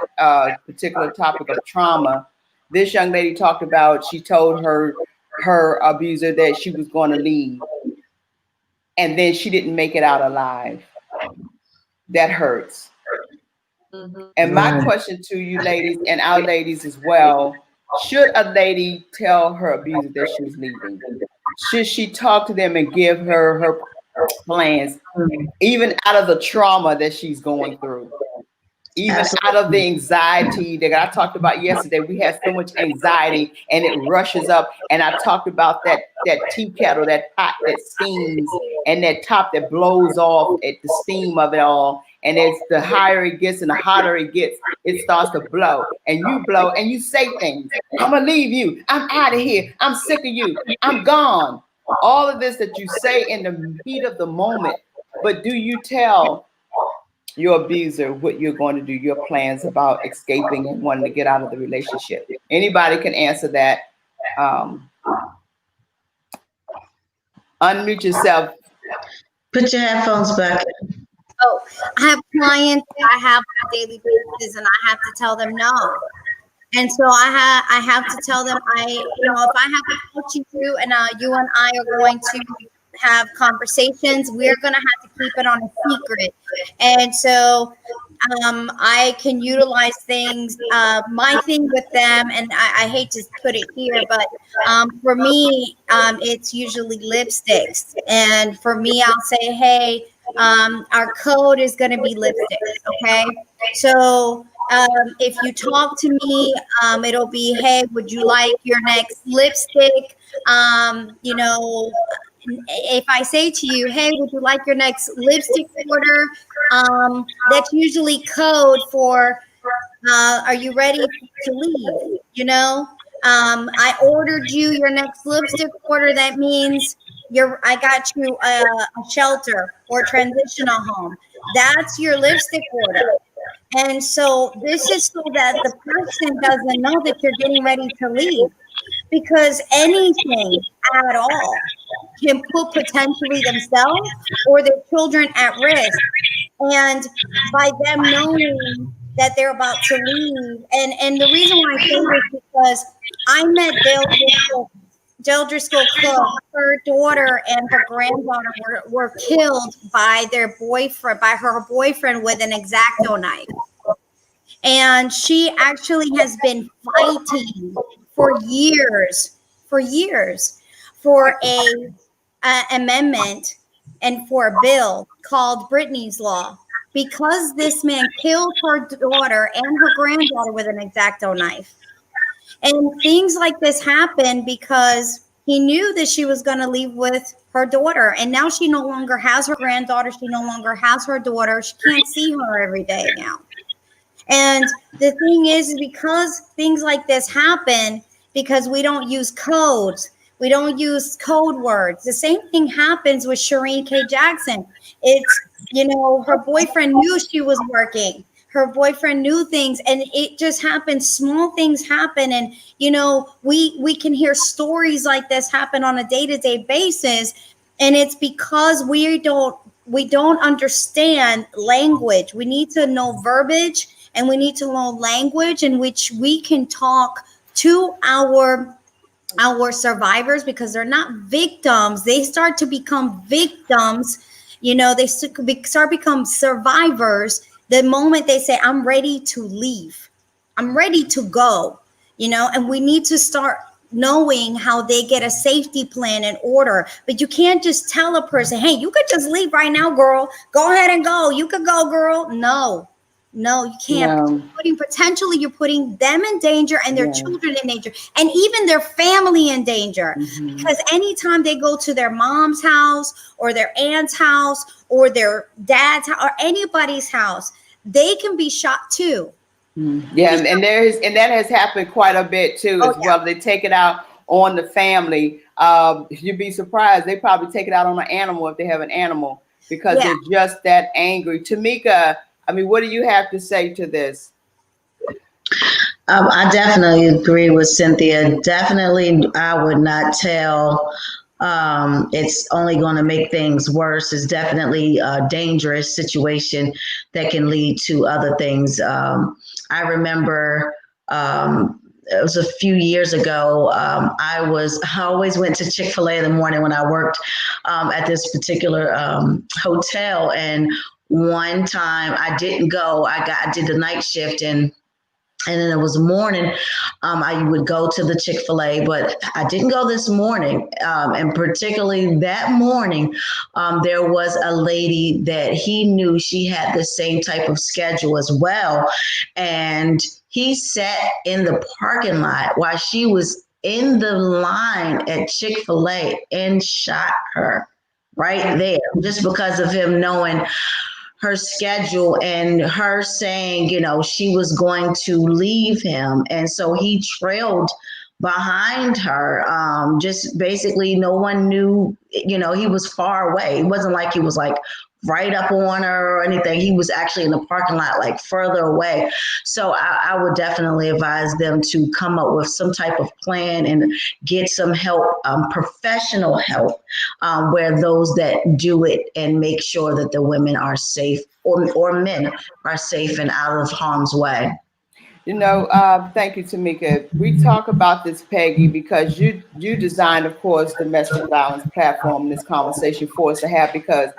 particular topic of trauma, this young lady talked about, she told her abuser that she was going to leave. And then she didn't make it out alive. That hurts. Mm-hmm. And my question to you ladies and our ladies as well, should a lady tell her abuser that she's leaving? Should she talk to them and give her plans, even out of the trauma that she's going through? Even out of the anxiety that I talked about yesterday, we have so much anxiety and it rushes up. And I talked about that tea kettle, that pot that steams, and that top that blows off at the steam of it all. And as the higher it gets and the hotter it gets, it starts to blow. And you blow and you say things. I'm going to leave you. I'm out of here. I'm sick of you. I'm gone. All of this that you say in the heat of the moment. But do you tell your abuser what you're going to do, your plans about escaping and wanting to get out of the relationship? Anybody can answer that. Unmute yourself. Put your headphones back. Oh, I have clients that I have on a daily basis, and I have to tell them no. And so I have to tell them, if I have to coach you and you and I are going to have conversations, we're going to have to keep it on a secret. And so I can utilize things. My thing with them, and I hate to put it here, but for me, it's usually lipsticks. And for me, I'll say, hey, our code is going to be lipstick. Okay. So if you talk to me, it'll be, hey, would you like your next lipstick? If I say to you, hey, would you like your next lipstick order? That's usually code for, are you ready to leave? I ordered you your next lipstick order. That means I got you a shelter or transitional home. That's your lipstick order. And so this is so that the person doesn't know that you're getting ready to leave, because anything at all can put potentially themselves or their children at risk. And by them knowing that they're about to leave, and the reason why I say this is because I met Dale Driscoll Cook. Her daughter and her granddaughter were killed by her boyfriend with an X-Acto knife. And she actually has been fighting for years for a amendment and for a bill called Brittany's Law, because this man killed her daughter and her granddaughter with an X-Acto knife. And things like this happen because He knew that she was going to leave with her daughter, and now she no longer has her granddaughter. She no longer has her daughter. She can't see her every day now. And the thing is, because things like this happen, because we don't use codes, we don't use code words. The same thing happens with Shireen K. Jackson. It's, her boyfriend knew she was working. Her boyfriend knew things, and it just happens. Small things happen. And, we can hear stories like this happen on a day-to-day basis. And it's because we don't understand language. We need to know verbiage, and we need to know language in which we can talk to our survivors, because they're not victims. They start to become victims. They start become survivors the moment they say, I'm ready to leave. I'm ready to go, and we need to start knowing how they get a safety plan in order. But you can't just tell a person, hey, you could just leave right now, girl. Go ahead and go. You could go, girl. No, you can't. No. You're putting them in danger, and their children in danger, and even their family in danger. Mm-hmm. Because anytime they go to their mom's house or their aunt's house or their dad's house or anybody's house, they can be shot too. Yeah, and that has happened quite a bit too as well. They take it out on the family. You'd be surprised. They probably take it out on an animal if they have an animal, because they're just that angry. Tamika, what do you have to say to this? I definitely agree with Cynthia. Definitely, I would not tell. It's only going to make things worse. It's definitely a dangerous situation that can lead to other things. I remember it was a few years ago. I always went to Chick-fil-A in the morning when I worked at this particular hotel. And one time I didn't go. I did the night shift, and then it was morning. I would go to the Chick-fil-A, but I didn't go this morning. And particularly that morning, there was a lady that he knew she had the same type of schedule as well. And he sat in the parking lot while she was in the line at Chick-fil-A and shot her right there, just because of him knowing her schedule and her saying, she was going to leave him. And so he trailed behind her. Just basically no one knew, he was far away. It wasn't like he was like right up on her or anything. He was actually in the parking lot, like further away. So I would definitely advise them to come up with some type of plan and get some help, professional help, where those that do it, and make sure that the women are safe, or men are safe and out of harm's way. Thank you, Tamika. We talk about this, Peggy, because you designed, of course, domestic violence platform, this conversation for us to have, because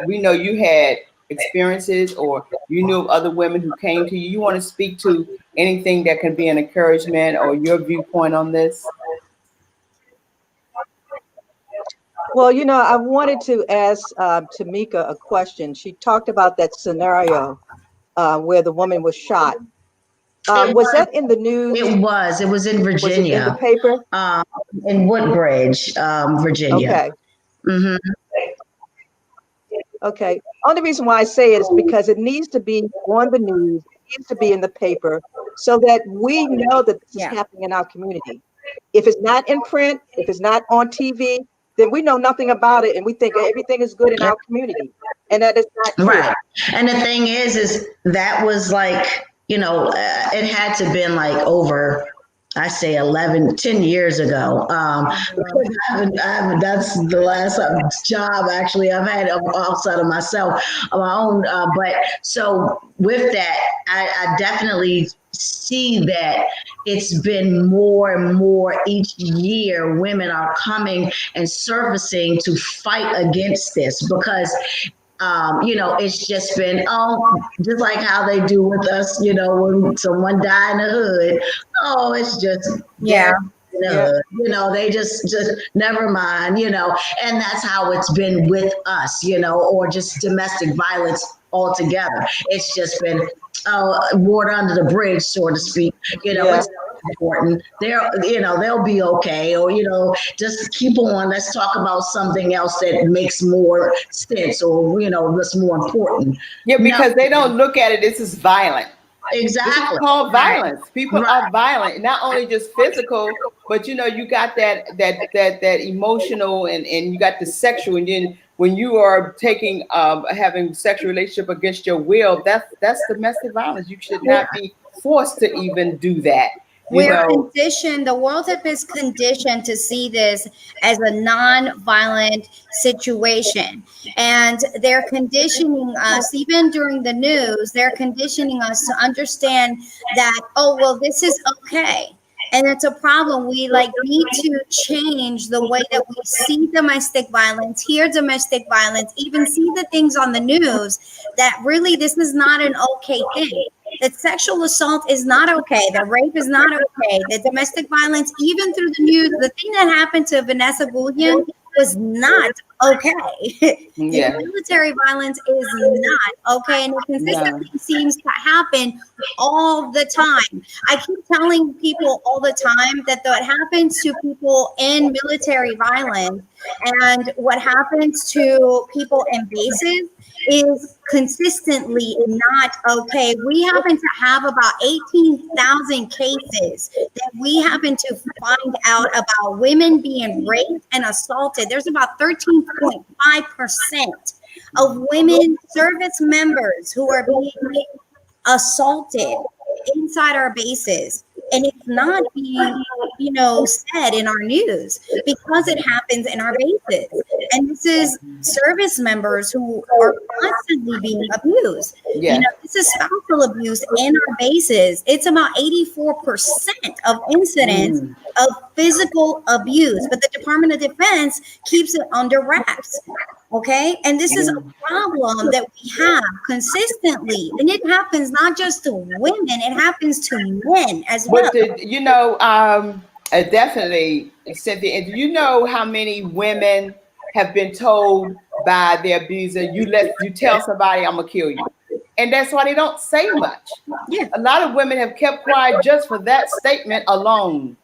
we know you had experiences, or you knew of other women who came to you. You want to speak to anything that can be an encouragement or your viewpoint on this? Well, I wanted to ask Tamika a question. She talked about that scenario where the woman was shot. Was that in the news? It was in Virginia. Was it in the paper? In Woodbridge, Virginia. Okay. Mm-hmm. Okay. Only reason why I say it is because it needs to be on the news, it needs to be in the paper, so that we know that this is happening in our community. If it's not in print, if it's not on TV, then we know nothing about it, and we think everything is good in our community, and that is not true. Right. And the thing is that was like, it had to been like over, I say 10 years ago. That's the last job actually I've had outside of myself, of my own. But so with that, I definitely see that it's been more and more each year. Women are coming and surfacing to fight against this, because it's just been, just like how they do with us, when someone die in the hood, it's just, they just never mind, and that's how it's been with us, or just domestic violence altogether. It's just been water under the bridge, so to speak. It's important. They'll be okay. Or, just keep on. Let's talk about something else that makes more sense or, what's more important. Yeah, because they don't look at it. This is violent. Exactly. This is called violence. People are violent, not only just physical, but you got that emotional and you got the sexual. And then when you are having sexual relationship against your will, that's domestic violence. You should not be forced to even do that. We're conditioned, the world is conditioned to see this as a non-violent situation. And they're conditioning us, even during the news, they're conditioning us to understand that, oh, well, this is okay. And it's a problem. We need to change the way that we see domestic violence, hear domestic violence, even see the things on the news that really this is not an okay thing. That sexual assault is not okay. That rape is not okay. That domestic violence, even through the news, the thing that happened to Vanessa Guillen was not okay. Yeah. Military violence is not okay. And it consistently seems to happen all the time. I keep telling people all the time that what happens to people in military violence and what happens to people in bases is consistently not okay. We happen to have about 18,000 cases that we happen to find out about women being raped and assaulted. There's about 13.5% of women service members who are being assaulted inside our bases. And it's not being, said in our news because it happens in our bases. And this is service members who are constantly being abused. Yeah. This is spousal abuse in our bases. It's about 84% of incidents of physical abuse, but the Department of Defense keeps it under wraps. Okay. And this is a problem that we have consistently. And it happens not just to women, it happens to men as well. But definitely, Cynthia, and do you know how many women have been told by their abuser, you tell somebody I'm gonna kill you? And that's why they don't say much. Yeah. A lot of women have kept quiet just for that statement alone.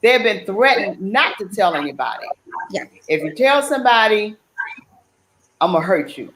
They've been threatened not to tell anybody. Yeah. If you tell somebody, I'm gonna hurt you.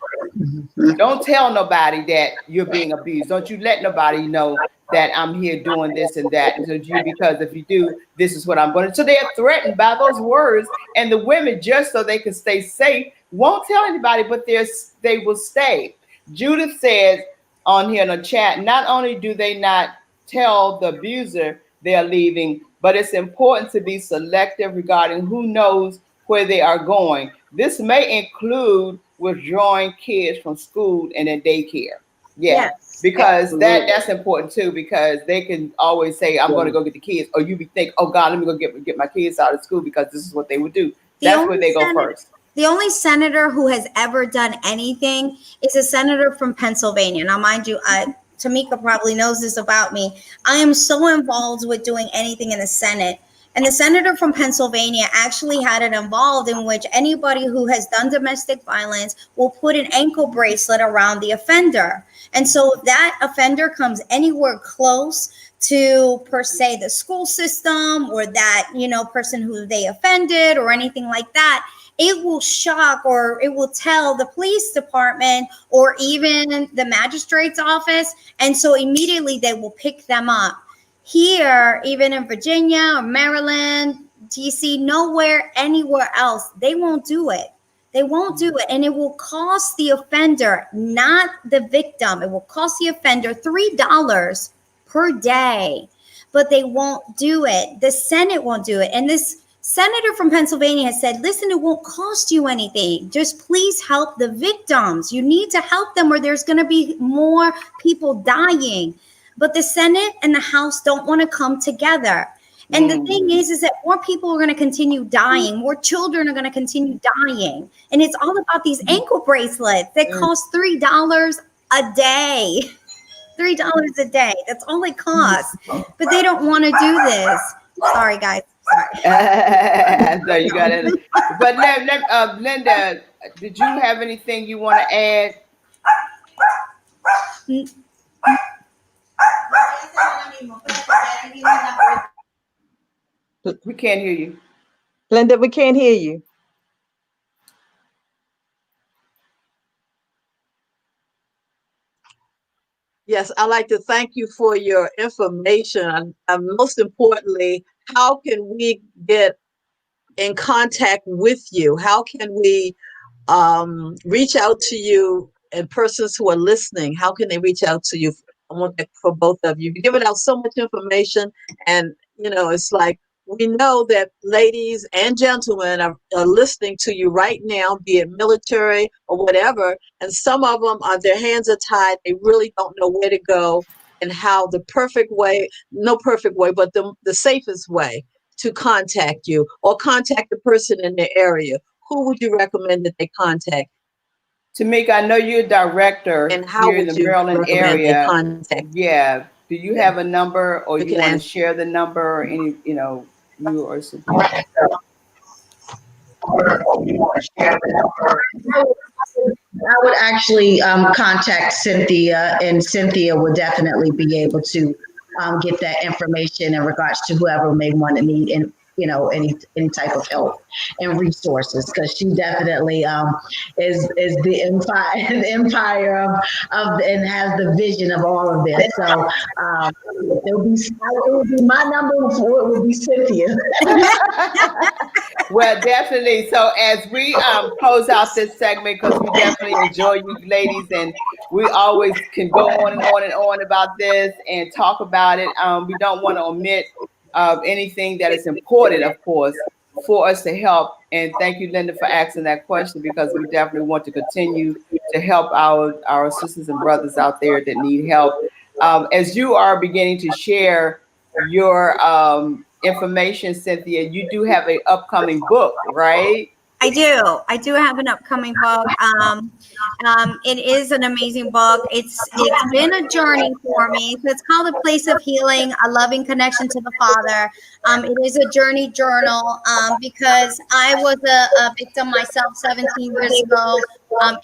Don't tell nobody that you're being abused. Don't you let nobody know that I'm here doing this and that. Because if you do, this is what I'm going to. So they're threatened by those words, and the women, just so they can stay safe, won't tell anybody, but they will stay. Judith says on here in the chat, not only do they not tell the abuser they're leaving, but it's important to be selective regarding who knows where they are going. This may include withdrawing kids from school and in daycare. Yes, because that's important too, because they can always say, I'm going to go get the kids, or you be think, oh God, let me go get my kids out of school, because this is what they would do. That's where they go first. The only senator who has ever done anything is a senator from Pennsylvania. Now, mind you, Tamika probably knows this about me. I am so involved with doing anything in the Senate. And the senator from Pennsylvania actually had it involved in which anybody who has done domestic violence will put an ankle bracelet around the offender. And so if that offender comes anywhere close to, per se, the school system or that, person who they offended or anything like that, it will shock or it will tell the police department or even the magistrate's office. And so immediately they will pick them up. Here, even in Virginia or Maryland, DC, nowhere, anywhere else, they won't do it. They won't do it. And it will cost the offender, not the victim. It will cost the offender $3 per day, but they won't do it. The Senate won't do it. And this senator from Pennsylvania has said, listen, it won't cost you anything. Just please help the victims. You need to help them or there's going to be more people dying. But the Senate and the House don't want to come together. And the thing is that more people are going to continue dying. More children are going to continue dying. And it's all about these ankle bracelets that cost $3 a day. $3 a day. That's all it costs. But they don't want to do this. Sorry, guys. Sorry. So you got it. But Linda, did you have anything you want to add? We can't hear you. Linda, we can't hear you. Yes, I'd like to thank you for your information. And most importantly, how can we get in contact with you? How can we reach out to you, and persons who are listening, how can they reach out to you? I want that for both of you. You're giving out so much information, and it's like we know that ladies and gentlemen are listening to you right now, be it military or whatever, and some of them their hands are tied. They really don't know where to go and how the perfect way, no perfect way, but the safest way to contact you or contact the person in their area. Who would you recommend that they contact? Tamika, I know you're a director And how here in would the you Maryland recommend they area. contact? Yeah. Do you have a number, or You you can want to ask. share the number, or any, you or Cynthia? I would actually contact Cynthia, and Cynthia would definitely be able to get that information in regards to whoever may want to need any type of help and resources, because she definitely is the empire of and has the vision of all of this. So it would be my number before it would be Cynthia. Well, definitely. So as we close out this segment, because we definitely enjoy you ladies, and we always can go on and on and on about this and talk about it. We don't want to omit anything that is important, of course, for us to help. And thank you, Linda, for asking that question, because we definitely want to continue to help our sisters and brothers out there that need help. As you are beginning to share your information, Cynthia, you do have an upcoming book, right? I do have an upcoming book. It is an amazing book. It's been a journey for me. So it's called A Place of Healing, A Loving Connection to the Father. It is a journey journal because I was a victim myself 17 years ago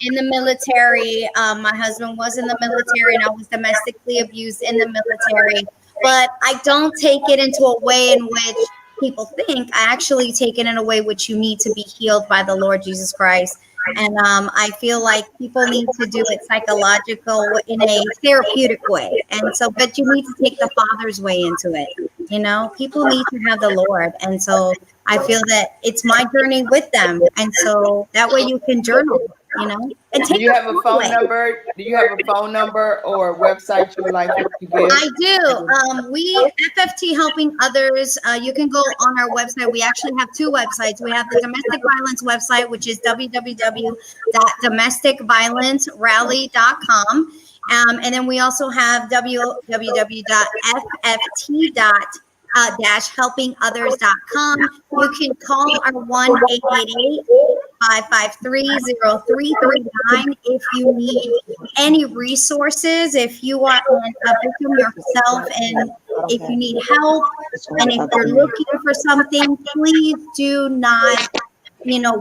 in the military. My husband was in the military, and I was domestically abused in the military. But I don't take it into a way in which people think. I actually take it in a way which you need to be healed by the Lord Jesus Christ. And I feel like people need to do it psychological in a therapeutic way. And so, but you need to take the Father's way into it. People need to have the Lord. And so I feel that it's my journey with them. And so that way you can journal, and take. Do you have a phone number? Do you have a phone number or a website you would like to give? I do. We FFT Helping Others. You can go on our website. We actually have two websites. We have the domestic violence website, which is www.domesticviolencerally.com. And then we also have www.fft-helpingothers.com. You can call our 1-888-553-0339 if you need any resources, if you are a victim yourself, and if you need help, and if you're looking for something, please do not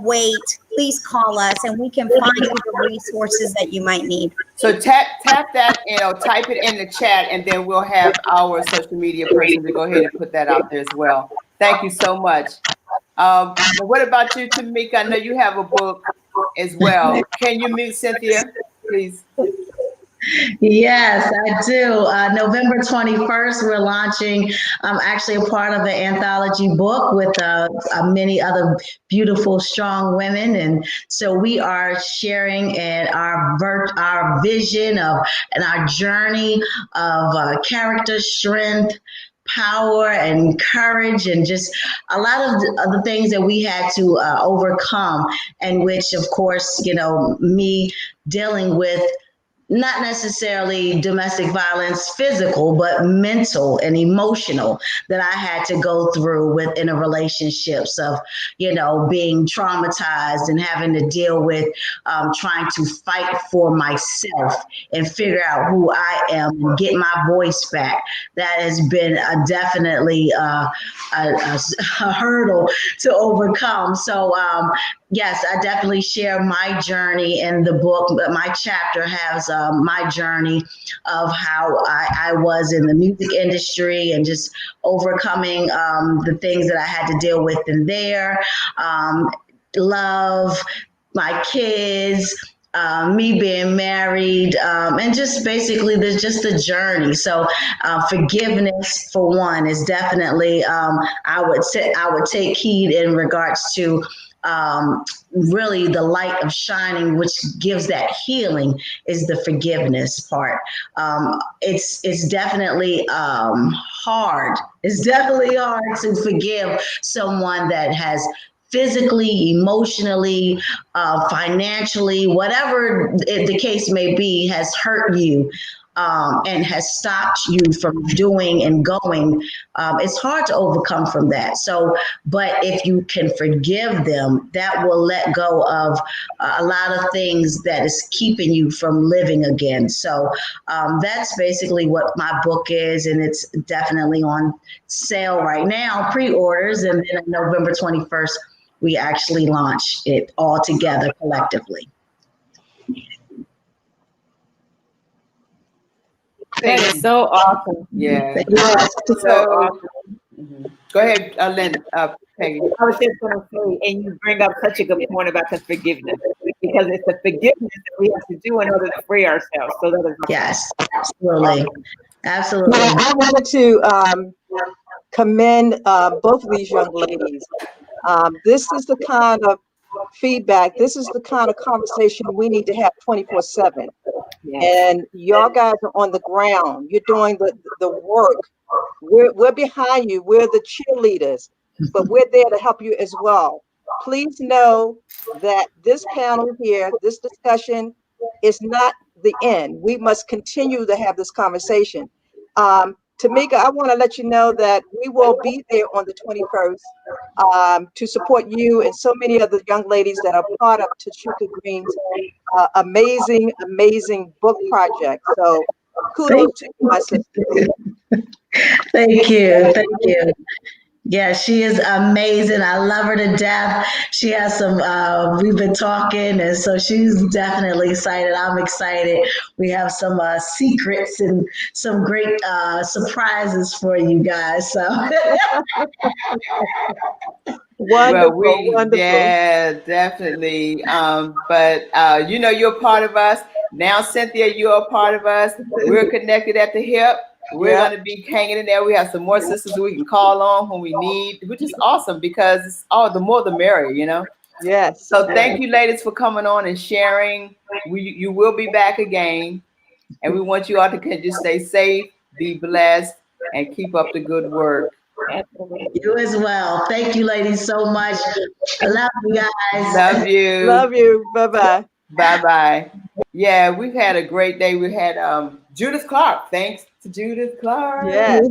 wait. Please call us, and we can find you the resources that you might need. So tap that, type it in the chat, and then we'll have our social media person to go ahead and put that out there as well. Thank you so much. What about you, Tamika? I know you have a book as well. Can you mute Cynthia, please? Yes, I do. November 21st, we're launching. I'm actually a part of the anthology book with many other beautiful, strong women. And so we are sharing in our vision and our journey of character, strength, power, and courage, and just a lot of the things that we had to overcome, and which, of course, me dealing with not necessarily domestic violence, physical, but mental and emotional, that I had to go through within a relationships of, being traumatized and having to deal with trying to fight for myself and figure out who I am and get my voice back. That has been definitely a hurdle to overcome. So yes, I definitely share my journey in the book. But my chapter has my journey of how I was in the music industry and just overcoming the things that I had to deal with in there. Love, my kids, me being married, and just basically there's just the journey. So forgiveness, for one, is definitely I would take heed in regards to really the light of shining, which gives that healing, is the forgiveness part. It's definitely hard. It's definitely hard to forgive someone that has physically, emotionally, financially, whatever the case may be, has hurt you and has stopped you from doing and going. It's hard to overcome from that. So, but if you can forgive them, that will let go of a lot of things that is keeping you from living again. So that's basically what my book is, and it's definitely on sale right now, pre-orders, and then on November 21st, we actually launch it all together collectively. That is so awesome. Yeah. So awesome. Go ahead, Linda, Peggy. I was just going to say, and you bring up such a good point about the forgiveness, because it's the forgiveness that we have to do in order to free ourselves. So that is yes, absolutely, absolutely. I wanted to commend both of these young ladies. This is the kind of feedback, this is the kind of conversation we need to have 24/7. And y'all guys are on the ground. You're doing the work. We're behind you. We're the cheerleaders, but we're there to help you as well. Please know that this panel here, this discussion, is not the end. We must continue to have this conversation. Tamika, I want to let you know that we will be there on the 21st to support you and so many other young ladies that are part of Tashuka Green's amazing, amazing book project. So kudos to you, my sister. Thank you. Thank you. Yeah, she is amazing. I love her to death. She has some, we've been talking, and so she's definitely excited. I'm excited. We have some secrets and some great surprises for you guys. So. Wonderful, wonderful. Yeah, definitely. But you know, you're part of us. Now, Cynthia, you're a part of us. We're connected at the hip. We're going to be hanging in there. We have some more sisters we can call on when we need, which is awesome because the more the merrier, you know? Yes. So thank you, ladies, for coming on and sharing. You will be back again. And we want you all to just stay safe, be blessed, and keep up the good work. You as well. Thank you, ladies, so much. I love you guys. Love you. Love you. Bye-bye. Bye-bye. Yeah, we've had a great day. We had Judith Clark. Thanks to Judith Clark. Yes.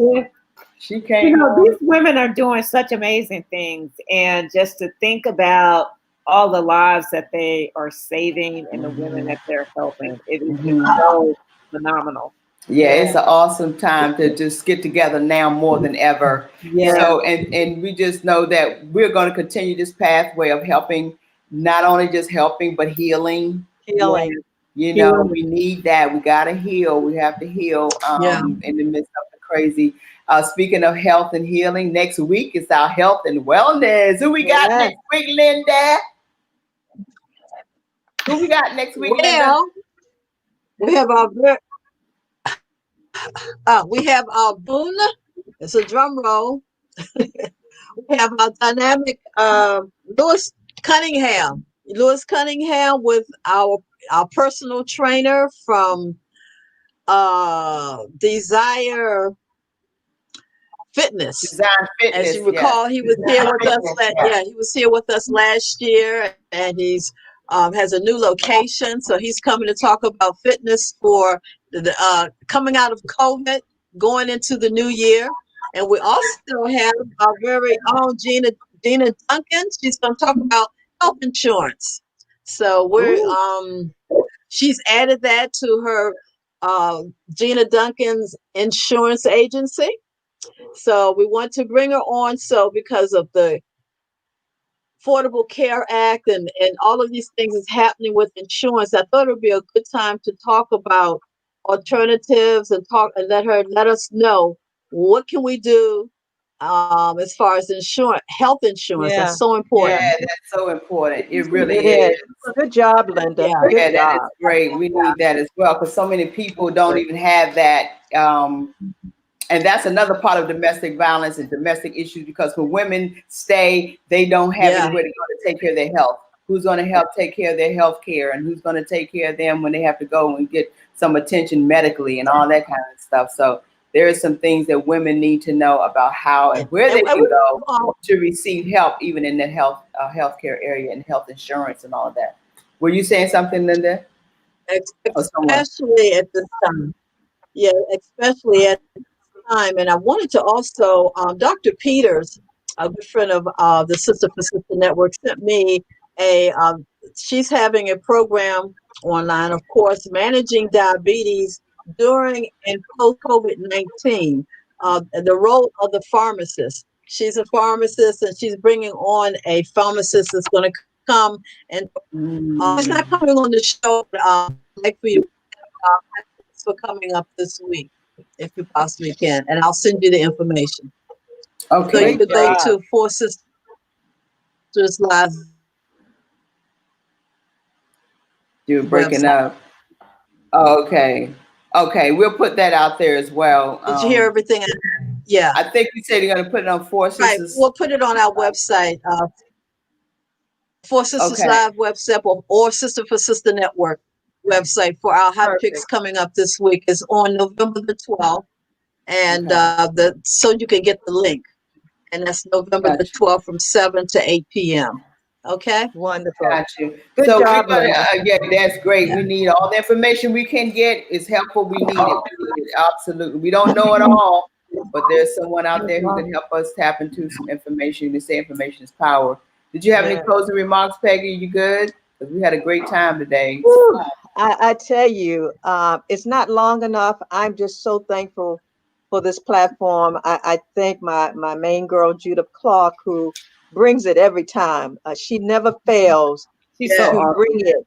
She came. You know, these women are doing such amazing things. And just to think about all the lives that they are saving and the women that they're helping, it is just so phenomenal. Yeah, it's an awesome time to just get together now more than ever. Yeah. So, and we just know that we're going to continue this pathway of helping, not only just helping, but healing. Healing. You know, we need that. We got to heal. We have to heal in the midst of the crazy. Speaking of health and healing, next week is our health and wellness. Who we got next week, Linda? Who we got next week, Linda? We have our boon. It's a drum roll. We have our dynamic Lewis Cunningham with our personal trainer from Desire Fitness. Design Fitness. As you recall, he was here with us. He was here with us last year, and he's has a new location. So he's coming to talk about fitness for the coming out of COVID, going into the new year. And we also have our very own Gina Duncan. She's going to talk about health insurance. So we're she's added that to her Gina Duncan's insurance agency. So we want to bring her on. So because of the Affordable Care Act and all of these things is happening with insurance, I thought it would be a good time to talk about alternatives and let us know what can we do as far as health insurance. Yeah. That's so important. Yeah, that's so important. It really It is. is. Good job, Linda. Yeah. Good Yeah, that is job. great. We need that as well because so many people don't even have that. And that's another part of domestic violence and domestic issues because when women stay, they don't have Yeah. anywhere to go to take care of their health. Who's going to help take care of their health care and who's going to take care of them when they have to go and get some attention medically and all that kind of stuff. So there are some things that women need to know about how and where they can go to receive help, even in the healthcare area and health insurance and all of that. Were you saying something, Linda? Especially at this time. Yeah, especially at this time. And I wanted to also, Dr. Peters, a good friend of the Sister for Sister Network, sent me she's having a program online, of course, managing diabetes during and post COVID-19, the role of the pharmacist. She's a pharmacist and she's bringing on a pharmacist that's going to come and it's not coming on the show, but I'd like for you for coming up this week, if you possibly can. And I'll send you the information. Okay. So you could go to Four Sisters Live. You're breaking up. Oh, okay. Okay, we'll put that out there as well. Did you hear everything? Yeah. I think you said you're going to put it on Four Sisters. Right. We'll put it on our website, Four Sisters Live website or Sister for Sister Network website for our hot picks coming up this week. Is on November the 12th, and so you can get the link, and that's November the 12th from 7 to 8 p.m. Okay, wonderful. Got you. Good So job, we're gonna, Linda. yeah, that's great. We need all the information we can get. It's helpful. We need it. We need it. Absolutely. We don't know it all, but there's someone out there who can help us tap into some information. They say information is power. Did you have any closing remarks, Peggy? You good? Because we had a great time today. I tell you, it's not long enough. I'm just so thankful for this platform. I thank my main girl, Judith Clark, who brings it every time. She never fails to bring it.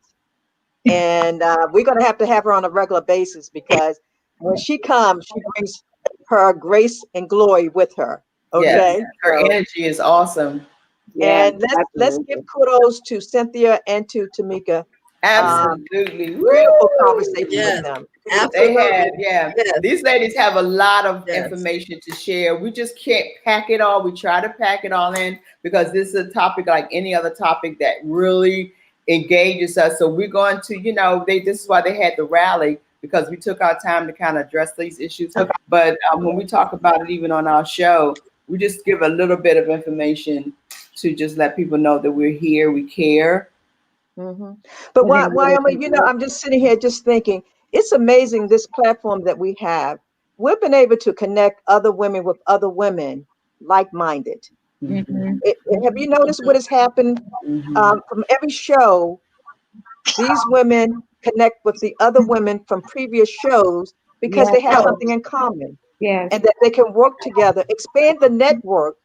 And we're going to have her on a regular basis because when she comes, she brings her grace and glory with her. Okay. Yes, her energy is awesome. And let's give kudos to Cynthia and to Tamika. Absolutely. Beautiful conversation with them. They have, These ladies have a lot of information to share. We just can't pack it all. We try to pack it all in because this is a topic like any other topic that really engages us. So we're going to, this is why they had the rally, because we took our time to kind of address these issues. But when we talk about it, even on our show, we just give a little bit of information to just let people know that we're here, we care. Mm-hmm. But why, I'm just sitting here just thinking, it's amazing this platform that we have. We've been able to connect other women with other women like-minded. Mm-hmm. Have you noticed what has happened from every show? These women connect with the other women from previous shows because they have something in common. Yes. And that they can work together, expand the network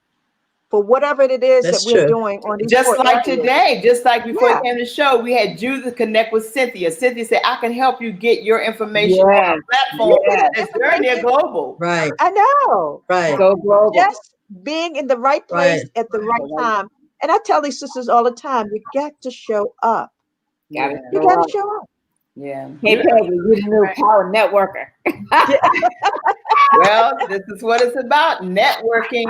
for whatever it is that we're doing on these just like areas. today, just like before you came to the show, we had Judith connect with Cynthia. Cynthia said, I can help you get your information on the platform. It's very near global. Right. I know. Right. Go global. Just being in the right place at the right time. And I tell these sisters all the time, you got to show up. You got to show up. Yeah. Hey, Peggy, you're the new power networker. Well, this is what it's about. Networking.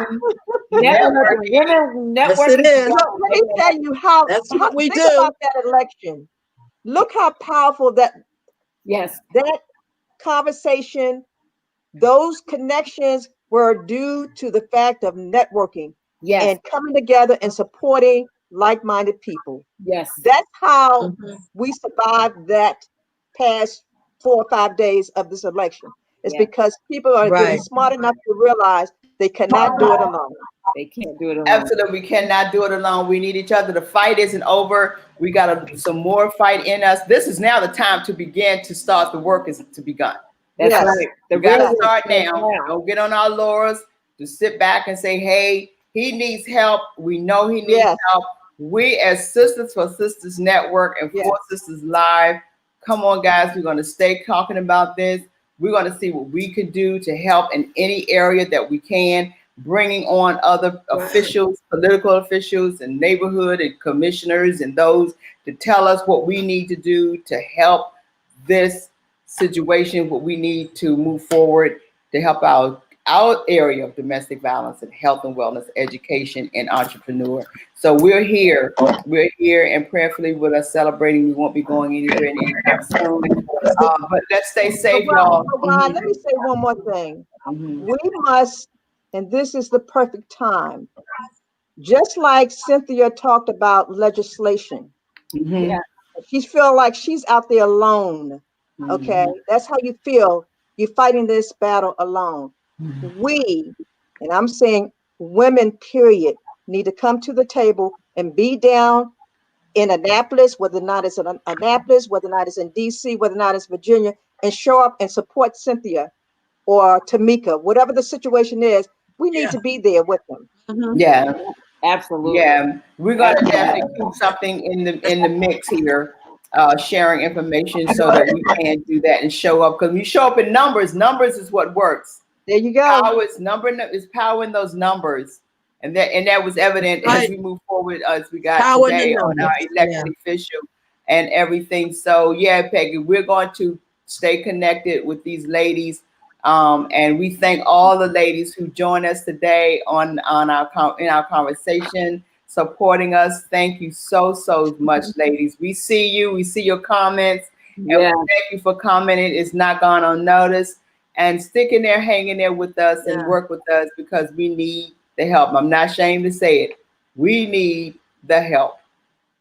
Networking. Yes, it is. So let me tell you how we think do. about that election. Look how powerful that conversation, those connections were due to the fact of networking and coming together and supporting like-minded people. Yes. That's how we survived that past 4 or 5 days of this election. It's because people are getting smart enough to realize they cannot do it alone. They can't do it alone. Absolutely, we cannot do it alone. We need each other. The fight isn't over. We got some more fight in us. This is now the time to begin to start the work is to begun. That's right. We got to start now. Don't get on our laurels. Just sit back and say, hey, he needs help. We know he needs help. We as Sisters for Sisters Network and For Sisters Live, come on, guys. We're going to stay talking about this. We're going to see what we can do to help in any area that we can, bringing on other officials, political officials, and neighborhood and commissioners and those to tell us what we need to do to help this situation, what we need to move forward to help our area of domestic violence and health and wellness, education, and entrepreneur. So we're here, and prayerfully with us celebrating. We won't be going anywhere anytime soon. But let's stay safe, y'all. Let me say one more thing. We must, and this is the perfect time, just like Cynthia talked about legislation. She feel like she's out there alone. Okay, that's how you feel. You're fighting this battle alone. We, and I'm saying women, period, need to come to the table and be down in Annapolis, whether or not it's in Annapolis, whether or not it's in DC, whether or not it's Virginia, and show up and support Cynthia or Tamika, whatever the situation is. We need to be there with them. Yeah, absolutely. Yeah, we're gonna definitely keep something in the mix here, sharing information so that we can do that and show up. Because we show up in numbers. Numbers is what works. There you go. Power is power in those numbers, and that was evident as we move forward as we got Power today on our elected official and everything. So yeah, Peggy, we're going to stay connected with these ladies, and we thank all the ladies who joined us today in our conversation, supporting us. Thank you so much, ladies. We see you. We see your comments. And we thank you for commenting. It's not gone unnoticed. And sticking there, hanging there with us and work with us because we need the help. I'm not ashamed to say it. We need the help.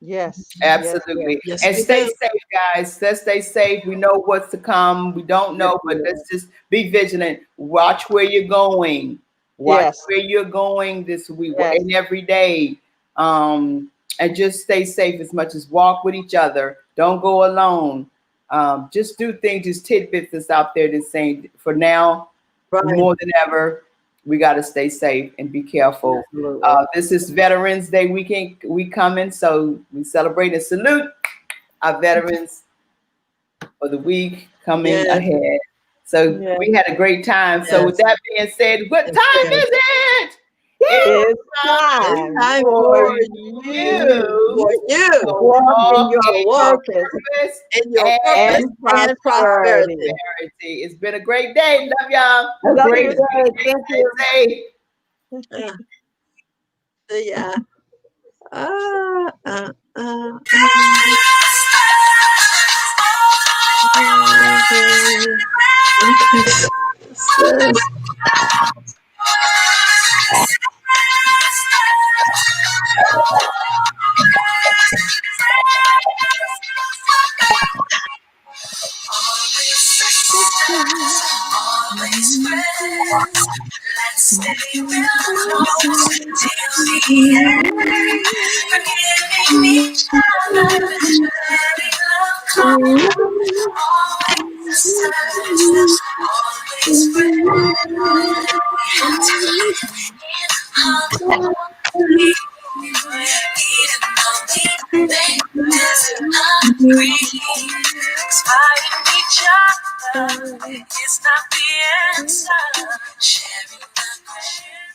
Yes. Absolutely. Yes, and stay safe, guys. Let's stay safe. We know what's to come. We don't know, but let's just be vigilant. Watch where you're going. Watch where you're going this week and every day. And just stay safe as much as walk with each other. Don't go alone. Just do things, just tidbits that's out there that's saying for now, more than ever, we got to stay safe and be careful. This is Veterans Day we coming, so we celebrate and salute our veterans for the week coming ahead. So we had a great time. So with that being said, what time is it? It's time for you. Walk in your purpose and prosperity. It's been a great day. Love y'all. Love you. Thank you. Yeah. Always friends. Let's stay real close till the end. Forgiving each other, letting love come. Always sisters, always friends. Harmony. Even though we may disagree, inspiring each other is not the answer. Sharing the question.